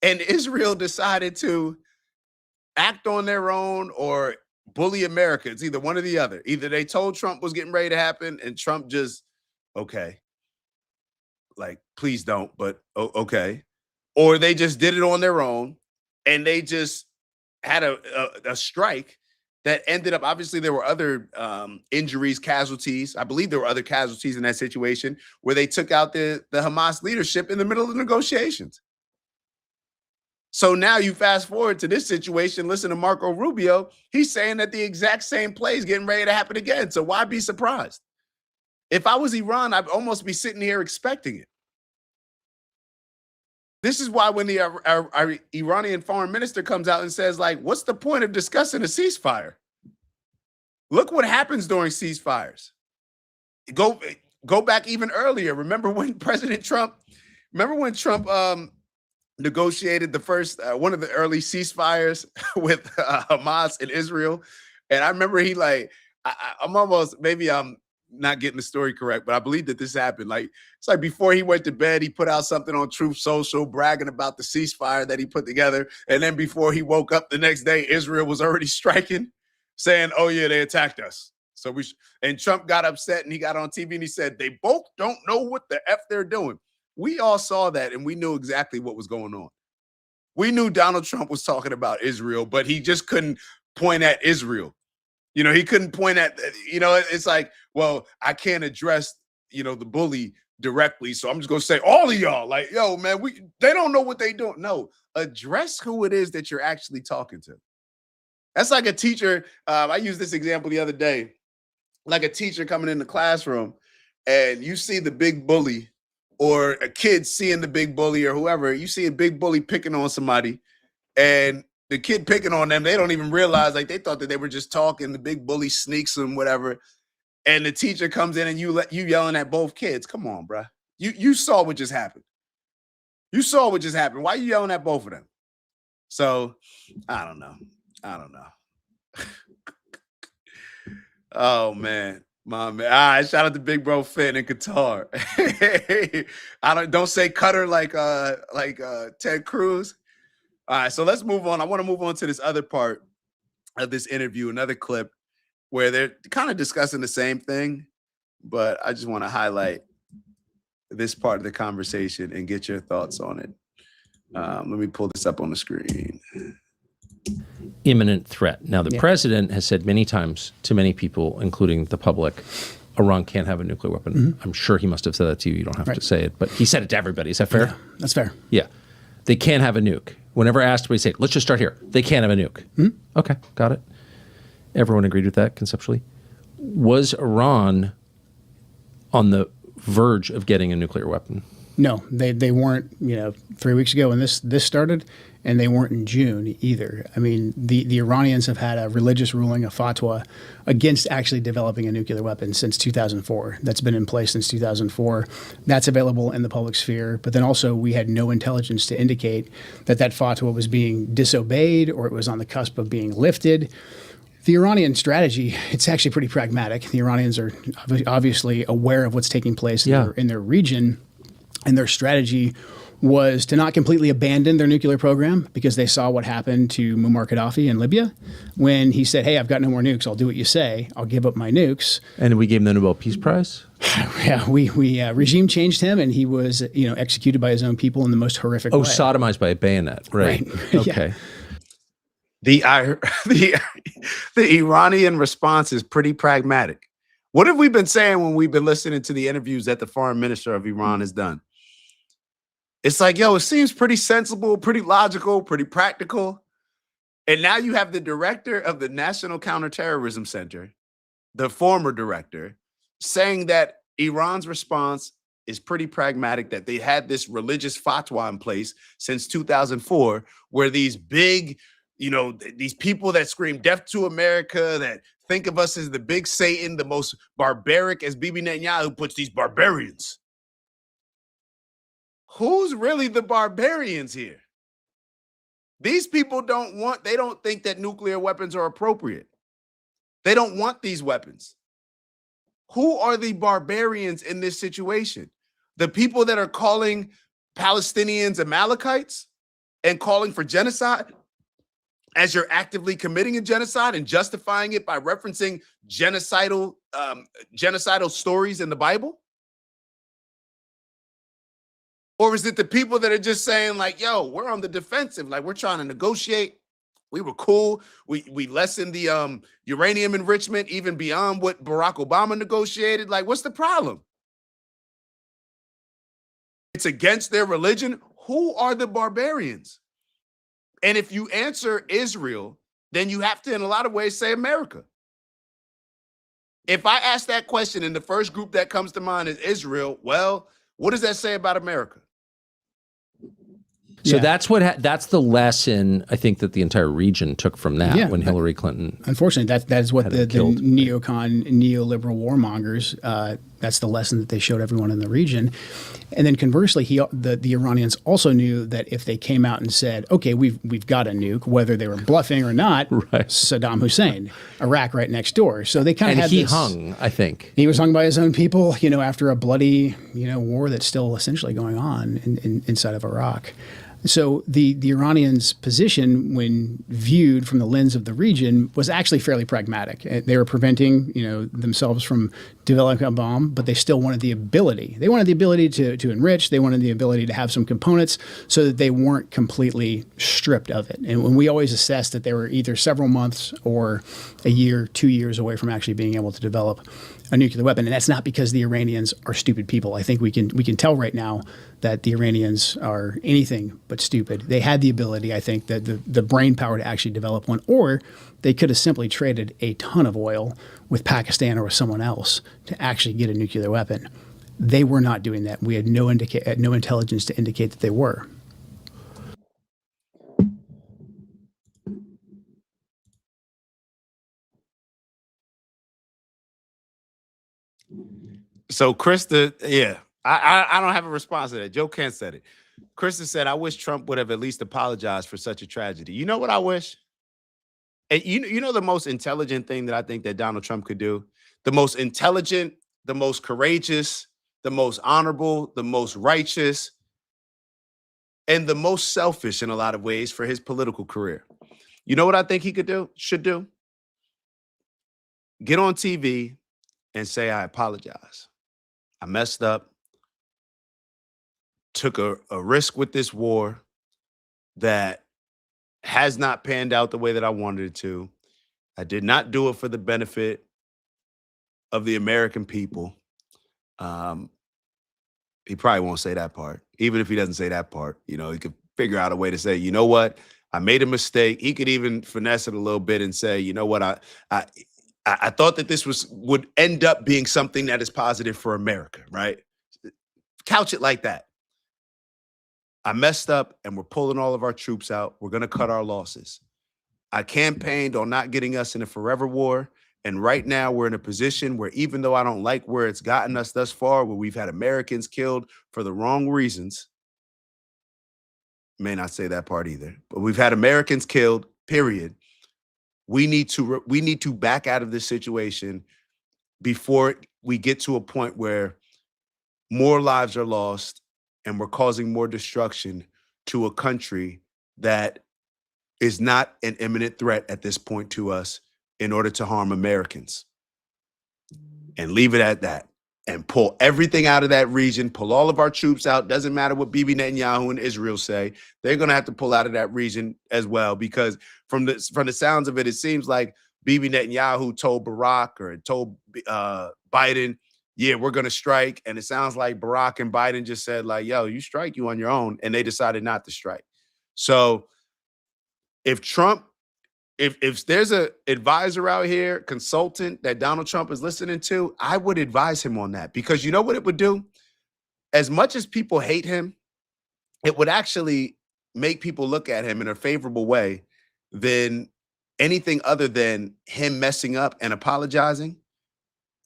And Israel decided to act on their own or bully America. It's either one or the other. Either they told Trump was getting ready to happen and Trump just, okay, like, please don't, but okay. Or they just did it on their own and they just had a strike that ended up, obviously there were other injuries, casualties. I believe there were other casualties in that situation where they took out the Hamas leadership in the middle of the negotiations. So now you fast forward to this situation, listen to Marco Rubio, he's saying that the exact same play is getting ready to happen again. So why be surprised? If I was Iran, I'd almost be sitting here expecting it. This is why when the Iranian foreign minister comes out and says, like, what's the point of discussing a ceasefire? Look what happens during ceasefires. Go back even earlier. Remember when Trump negotiated the first, one of the early ceasefires with Hamas and Israel. And I remember he I'm almost, maybe I'm not getting the story correct, but I believe that this happened. Like, it's like before he went to bed, he put out something on Truth Social bragging about the ceasefire that he put together. And then before he woke up the next day, Israel was already striking, saying, oh yeah, they attacked us. So and Trump got upset and he got on TV and he said, they both don't know what the F they're doing. We all saw that and we knew exactly what was going on. We knew Donald Trump was talking about Israel, but he just couldn't point at Israel. You know, he couldn't point at, you know, it's like, well, I can't address, you know, the bully directly. So I'm just going to say all of y'all like, yo, man, they don't know what they doing. No, address who it is that you're actually talking to. That's like a teacher. I used this example the other day, like a teacher coming in the classroom and you see the big bully or a kid seeing the big bully or whoever, you see a big bully picking on somebody and the kid picking on them, they don't even realize, like they thought that they were just talking. The big bully sneaks them, whatever. And the teacher comes in and you yelling at both kids. Come on, bro. You saw what just happened. You saw what just happened. Why are you yelling at both of them? So I don't know. Oh man. My man. All right, shout out to Big Bro Finn in Qatar. Don't say Cutter like Ted Cruz. All right, so let's move on. I want to move on to this other part of this interview, another clip where they're kind of discussing the same thing, but I just want to highlight this part of the conversation and get your thoughts on it. Let me pull this up on the screen. Imminent threat. Now, the president has said many times to many people, including the public, Iran can't have a nuclear weapon. Mm-hmm. I'm sure he must have said that to you. You don't have to say it, but he said it to everybody. Is that fair? Yeah, that's fair. Yeah. They can't have a nuke. Whenever asked, we say, let's just start here. They can't have a nuke. Mm-hmm. Okay, got it. Everyone agreed with that conceptually. Was Iran on the verge of getting a nuclear weapon? No, they weren't, 3 weeks ago when this started, and they weren't in June either. I mean, the Iranians have had a religious ruling, a fatwa, against actually developing a nuclear weapon since 2004. That's been in place since 2004. That's available in the public sphere. But then also we had no intelligence to indicate that fatwa was being disobeyed or it was on the cusp of being lifted. The Iranian strategy, it's actually pretty pragmatic. The Iranians are obviously aware of what's taking place in their region. And their strategy was to not completely abandon their nuclear program because they saw what happened to Muammar Gaddafi in Libya when he said, hey, I've got no more nukes. I'll do what you say. I'll give up my nukes. And we gave him the Nobel Peace Prize? Yeah, we regime changed him and he was executed by his own people in the most horrific way. Oh, sodomized by a bayonet. Right. Okay. The Iranian response is pretty pragmatic. What have we been saying when we've been listening to the interviews that the foreign minister of Iran has done? It's like, it seems pretty sensible, pretty logical, pretty practical. And now you have the director of the National Counterterrorism Center, the former director, saying that Iran's response is pretty pragmatic, that they had this religious fatwa in place since 2004, where these big, these people that scream death to America, that think of us as the big Satan, the most barbaric, as Bibi Netanyahu puts these barbarians. Who's really the barbarians here? These people they don't think that nuclear weapons are appropriate. They don't want these weapons. Who are the barbarians in this situation? The people that are calling Palestinians Amalekites and calling for genocide as you're actively committing a genocide and justifying it by referencing genocidal stories in the Bible? Or is it the people that are just saying like, we're on the defensive, like we're trying to negotiate. We were cool. We lessened the uranium enrichment even beyond what Barack Obama negotiated. Like, what's the problem? It's against their religion. Who are the barbarians? And if you answer Israel, then you have to, in a lot of ways, say America. If I ask that question and the first group that comes to mind is Israel, well, what does that say about America? So that's the lesson I think that the entire region took from that when Hillary Clinton. Unfortunately, that is what the neocon, neoliberal warmongers That's the lesson that they showed everyone in the region. And then conversely, the Iranians also knew that if they came out and said, okay, we've got a nuke, whether they were bluffing or not, Saddam Hussein, Iraq right next door. So they kind of had he this, hung, I think. He was hung by his own people, after a bloody, war that's still essentially going on inside of Iraq. So the Iranians' position, when viewed from the lens of the region, was actually fairly pragmatic. They were preventing, themselves from developing a bomb, but they still wanted the ability. They wanted the ability to enrich. They wanted the ability to have some components so that they weren't completely stripped of it. And when we always assessed that they were either several months or a year, 2 years away from actually being able to develop a nuclear weapon. And that's not because the Iranians are stupid people. I think we can tell right now that the Iranians are anything but stupid. They had the ability, I think, that the brain power to actually develop one, or they could have simply traded a ton of oil with Pakistan or with someone else to actually get a nuclear weapon. They were not doing that. We had no intelligence to indicate that they were. So Krista, I don't have a response to that. Joe Kent said it. Krista said, I wish Trump would have at least apologized for such a tragedy. You know what I wish? And you know the most intelligent thing that I think that Donald Trump could do? The most intelligent, the most courageous, the most honorable, the most righteous, and the most selfish in a lot of ways for his political career. You know what I think he should do? Get on TV and say, I apologize. I messed up, took a risk with this war that has not panned out the way that I wanted it to. I did not do it for the benefit of the American people. He probably won't say that part. Even if he doesn't say that part, he could figure out a way to say, you know what, I made a mistake. He could even finesse it a little bit and say, you know what, I thought that this would end up being something that is positive for America, right? Couch it like that. I messed up and we're pulling all of our troops out. We're going to cut our losses. I campaigned on not getting us in a forever war. And right now we're in a position where even though I don't like where it's gotten us thus far, where we've had Americans killed for the wrong reasons, may not say that part either, but we've had Americans killed, period. We need to back out of this situation before we get to a point where more lives are lost and we're causing more destruction to a country that is not an imminent threat at this point to us in order to harm Americans. And leave it at that. And pull everything out of that region, pull all of our troops out. Doesn't matter what Bibi Netanyahu and Israel say. They're going to have to pull out of that region as well, because from the sounds of it, it seems like Bibi Netanyahu told Barack or told Biden, yeah, we're going to strike. And it sounds like Barack and Biden just said like, yo, you strike, you on your own. And they decided not to strike. So if there's an advisor out here, consultant that Donald Trump is listening to, I would advise him on that, because you know what it would do? As much as people hate him, it would actually make people look at him in a favorable way than anything other than him messing up and apologizing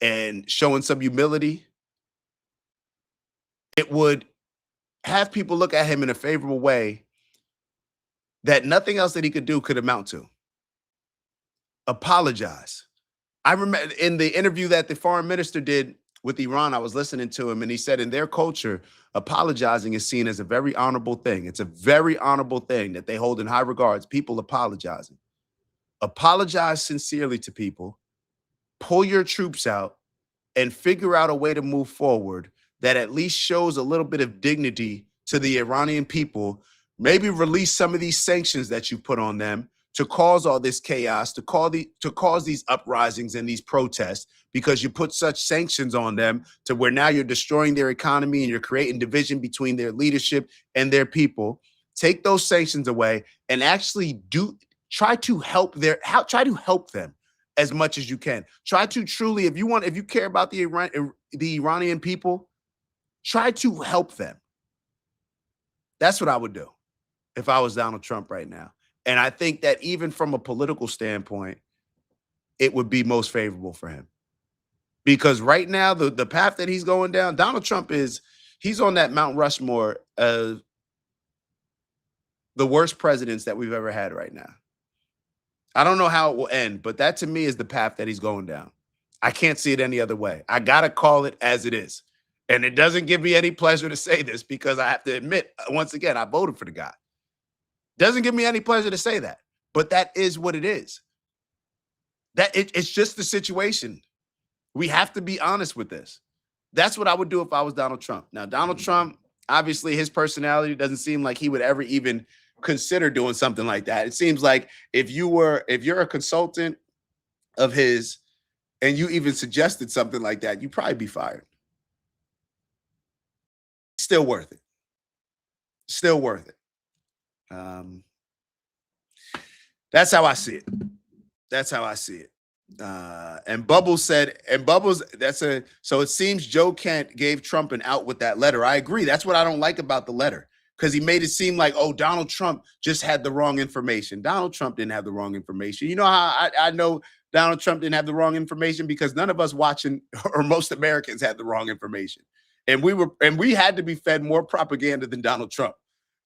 and showing some humility. It would have people look at him in a favorable way that nothing else that he could do could amount to. Apologize. I remember in the interview that the foreign minister did with Iran, I was listening to him and he said in their culture, apologizing is seen as a very honorable thing. It's a very honorable thing that they hold in high regards, people apologizing. Apologize sincerely to people, pull your troops out, and figure out a way to move forward that at least shows a little bit of dignity to the Iranian people. Maybe release some of these sanctions that you put on them to cause all this chaos, to cause these uprisings and these protests, because you put such sanctions on them to where now you're destroying their economy and you're creating division between their leadership and their people. Take those sanctions away and actually try to help them as much as you can. Try to truly, if you care about the Iranian people, try to help them. That's what I would do if I was Donald Trump right now. And I think that even from a political standpoint, it would be most favorable for him. Because right now, the path that he's going down, Donald Trump he's on that Mount Rushmore of the worst presidents that we've ever had right now. I don't know how it will end, but that to me is the path that he's going down. I can't see it any other way. I got to call it as it is. And it doesn't give me any pleasure to say this because I have to admit, once again, I voted for the guy. Doesn't give me any pleasure to say that, but that is what it is. It's just the situation. We have to be honest with this. That's what I would do if I was Donald Trump. Now, Donald Trump, obviously his personality doesn't seem like he would ever even consider doing something like that. It seems like if you're a consultant of his and you even suggested something like that, you'd probably be fired. Still worth it. Still worth it. That's how I see it. That's how I see it. And Bubbles said, so it seems Joe Kent gave Trump an out with that letter. I agree. That's what I don't like about the letter, because he made it seem like, oh, Donald Trump just had the wrong information. Donald Trump didn't have the wrong information. You know how I know Donald Trump didn't have the wrong information? Because none of us watching, or most Americans, had the wrong information. And we had to be fed more propaganda than Donald Trump.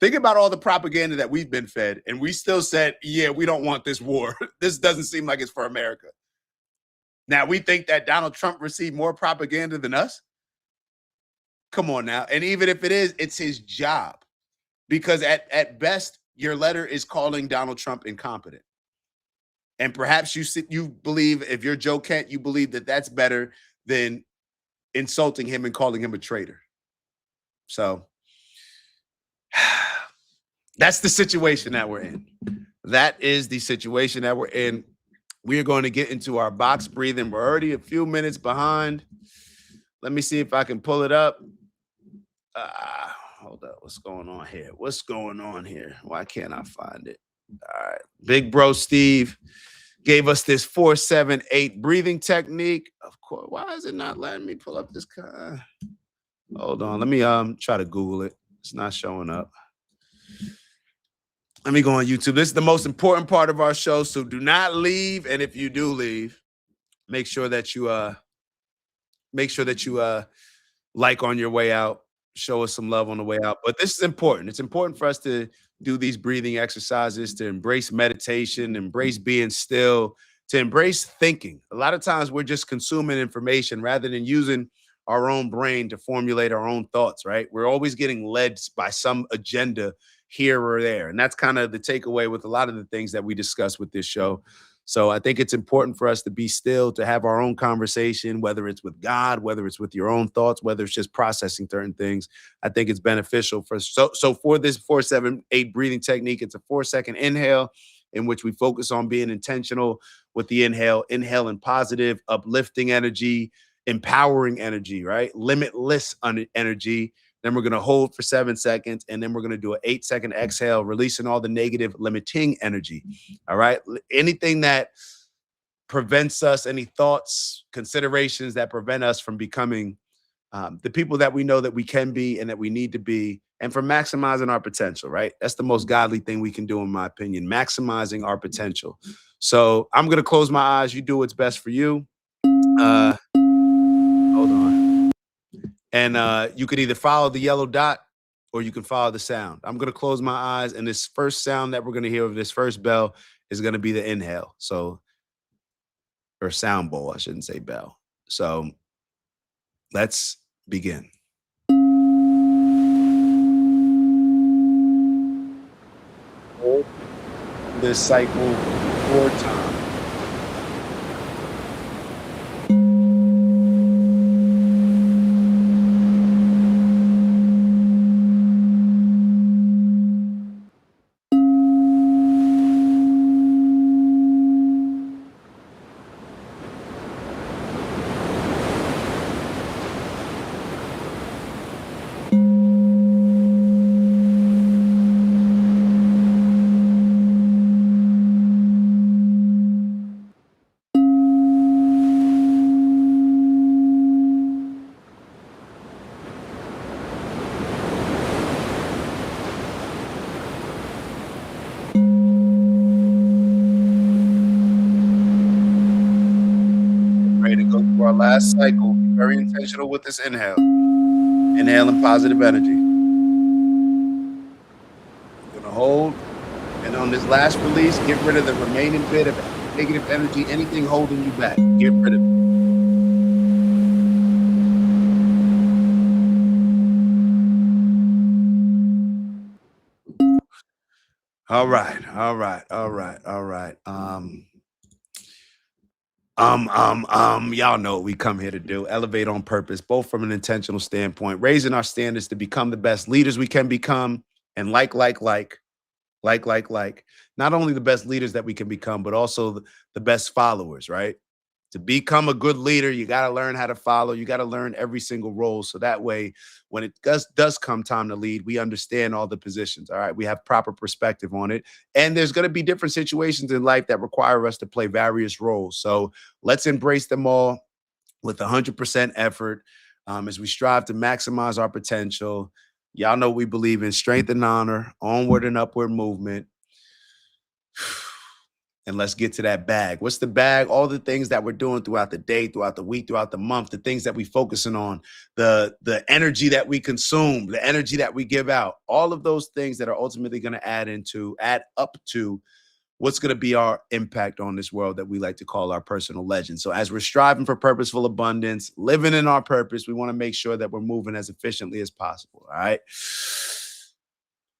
Think about all the propaganda that we've been fed, and we still said, yeah, we don't want this war. This doesn't seem like it's for America. Now, we think that Donald Trump received more propaganda than us? Come on now. And even if it is, it's his job. Because at best, your letter is calling Donald Trump incompetent. And perhaps you believe, if you're Joe Kent, you believe that that's better than insulting him and calling him a traitor. So that's the situation that we're in. That is the situation that we're in. We are going to get into our box breathing. We're already a few minutes behind. Let me see if I can pull it up. Hold up. What's going on here? What's going on here? Why can't I find it? All right. Big bro Steve gave us this 4-7-8 breathing technique. Of course. Why is it not letting me pull up this? Hold on. Let me try to Google it. It's not showing up. Let me go on YouTube. This is the most important part of our show, so do not leave. And if you do leave, make sure that you like on your way out. Show us some love on the way out. But this is important. It's important for us to do these breathing exercises, to embrace meditation, embrace being still, to embrace thinking. A lot of times we're just consuming information rather than using our own brain to formulate our own thoughts, right? We're always getting led by some agenda here or there. And that's kind of the takeaway with a lot of the things that we discuss with this show. So I think it's important for us to be still, to have our own conversation, whether it's with God, whether it's with your own thoughts, whether it's just processing certain things. I think it's beneficial for us. So for this 4-7-8 breathing technique, it's a 4-second inhale in which we focus on being intentional with the inhale in positive, uplifting energy, empowering energy, right? Limitless energy. Then we're going to hold for 7 seconds, and then we're going to do an 8-second exhale, releasing all the negative, limiting energy. All right. Anything that prevents us, any thoughts, considerations that prevent us from becoming the people that we know that we can be and that we need to be, and from maximizing our potential, right? That's the most godly thing we can do, in my opinion, maximizing our potential. So I'm going to close my eyes. You do what's best for you. Hold on. And you could either follow the yellow dot or you can follow the sound. I'm going to close my eyes, and this first sound that we're going to hear of this first bell is going to be the inhale. So, or sound bowl, I shouldn't say bell. So let's begin. Hold this cycle 4 times. last cycle. Be very intentional with this inhale. Inhaling positive energy. You're gonna hold. And on this last release, get rid of the remaining bit of negative energy, anything holding you back. Get rid of it. All right. Y'all know what we come here to do. Elevate on purpose, both from an intentional standpoint, raising our standards to become the best leaders we can become, and like, not only the best leaders that we can become, but also the best followers, right? To become a good leader, you got to learn how to follow. You got to learn every single role. So that way, when it does come time to lead, we understand all the positions. All right. We have proper perspective on it. And there's going to be different situations in life that require us to play various roles. So let's embrace them all with 100% effort as we strive to maximize our potential. Y'all know we believe in strength and honor, onward and upward movement. And let's get to that bag. What's the bag? All the things that we're doing throughout the day, throughout the week, throughout the month, the things that we're focusing on, the energy that we consume, the energy that we give out, all of those things that are ultimately going to add up to what's going to be our impact on this world that we like to call our personal legend. So as we're striving for purposeful abundance, living in our purpose, we want to make sure that we're moving as efficiently as possible. All right.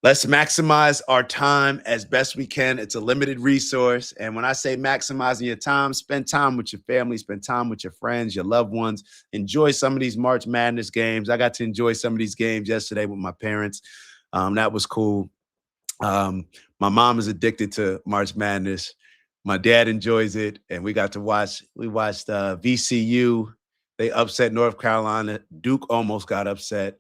Let's maximize our time as best we can. It's a limited resource. And when I say maximizing your time, spend time with your family, spend time with your friends, your loved ones. Enjoy some of these March Madness games. I got to enjoy some of these games yesterday with my parents. That was cool. My mom is addicted to March Madness. My dad enjoys it. And we watched VCU. They upset North Carolina. Duke almost got upset.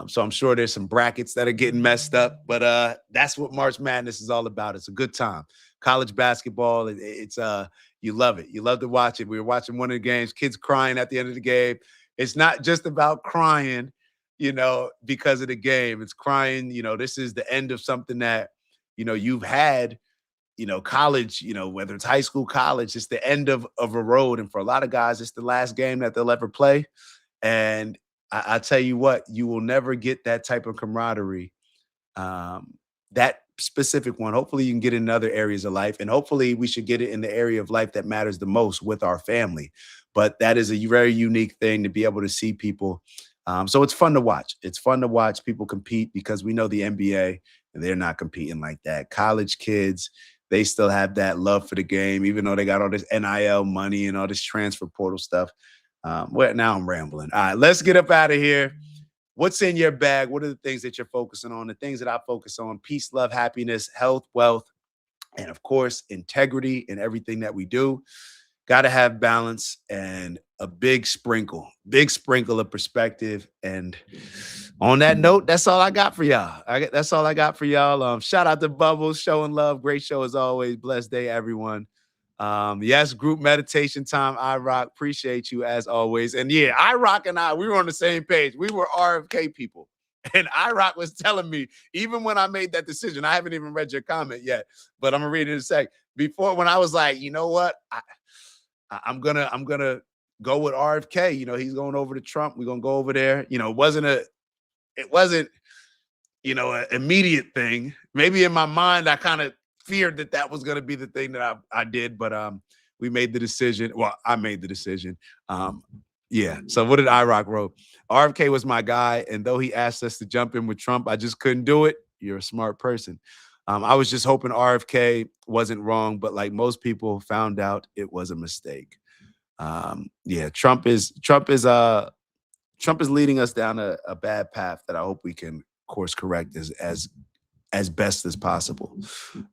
So I'm sure there's some brackets that are getting messed up, but that's what March Madness is all about. It's a good time. College basketball, it's you love it. You love to watch it. We were watching one of the games, kids crying at the end of the game. It's not just about crying, because of the game. It's crying, this is the end of something that, you've had, college, whether it's high school, college, it's the end of a road. And for a lot of guys, it's the last game that they'll ever play. And I tell you what, you will never get that type of camaraderie, that specific one. Hopefully you can get it in other areas of life, and hopefully we should get it in the area of life that matters the most with our family. But that is a very unique thing to be able to see people. So it's fun to watch. It's fun to watch people compete because we know the NBA, and they're not competing like that. College kids, they still have that love for the game, even though they got all this NIL money and all this transfer portal stuff. Well, now I'm rambling. All right, let's get up out of here. What's in your bag? What are the things that you're focusing on? The things that I focus on: peace, love, happiness, health, wealth, and of course, integrity in everything that we do. Got to have balance and a big sprinkle of perspective. And on that note, that's all I got for y'all. That's all I got for y'all. Shout out to Bubbles, showing love. Great show as always. Blessed day, everyone. Yes, group meditation time. iRock, appreciate you as always. And yeah, iRock and we were on the same page. We were RFK people. And iRock was telling me, even when I made that decision, I haven't even read your comment yet, but I'm gonna read it in a sec. Before, when I was like, you know what, I'm gonna go with RFK. He's going over to Trump. We're gonna go over there. It wasn't an immediate thing. Maybe in my mind, I kind of feared that was going to be the thing that I did, but we made the decision. Well, I made the decision. Yeah. So what did iRock wrote? RFK was my guy, and though he asked us to jump in with Trump, I just couldn't do it. You're a smart person. I was just hoping RFK wasn't wrong, but like most people, found out it was a mistake. Yeah, Trump is leading us down a bad path that I hope we can course correct as best as possible.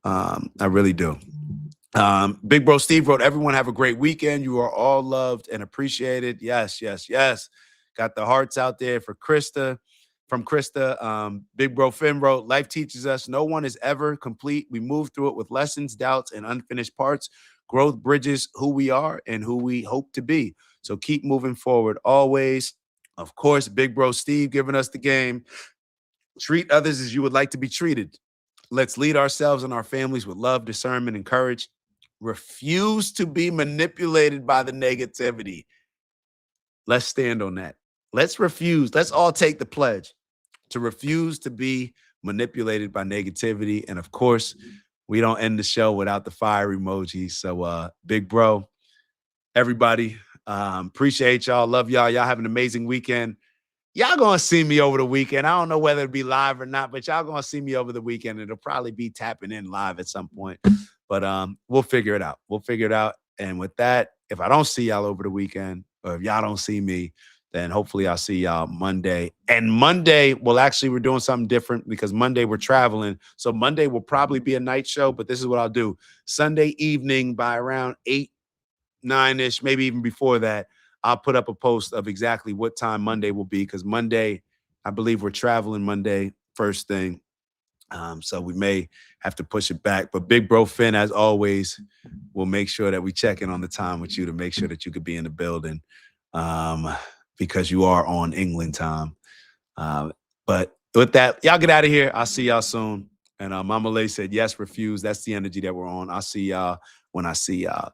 I really do. Big Bro Steve wrote, everyone have a great weekend. You are all loved and appreciated. Yes. Got the hearts out there for Krista. From Krista, Big Bro Finn wrote, life teaches us no one is ever complete. We move through it with lessons, doubts, and unfinished parts. Growth bridges who we are and who we hope to be. So keep moving forward always. Of course, Big Bro Steve giving us the game. Treat others as you would like to be treated. Let's lead ourselves and our families with love, discernment, and courage. Refuse to be manipulated by the negativity. Let's stand on that. Let's refuse. Let's all take the pledge to refuse to be manipulated by negativity. And of course, we don't end the show without the fire emoji. So big bro, everybody, appreciate y'all. Love y'all. Y'all have an amazing weekend. Y'all gonna see me over the weekend. I don't know whether it'll be live or not, but y'all gonna see me over the weekend. It'll probably be tapping in live at some point. But we'll figure it out. We'll figure it out. And with that, if I don't see y'all over the weekend, or if y'all don't see me, then hopefully I'll see y'all Monday. And Monday, we're doing something different because Monday we're traveling. So Monday will probably be a night show, but this is what I'll do. Sunday evening by around 8, 9-ish, maybe even before that, I'll put up a post of exactly what time Monday will be, because Monday, I believe we're traveling Monday first thing. So we may have to push it back. But Big Bro Finn, as always, will make sure that we check in on the time with you to make sure that you could be in the building, because you are on England time. But with that, y'all get out of here. I'll see y'all soon. And Mama Lay said, yes, refuse. That's the energy that we're on. I'll see y'all when I see y'all.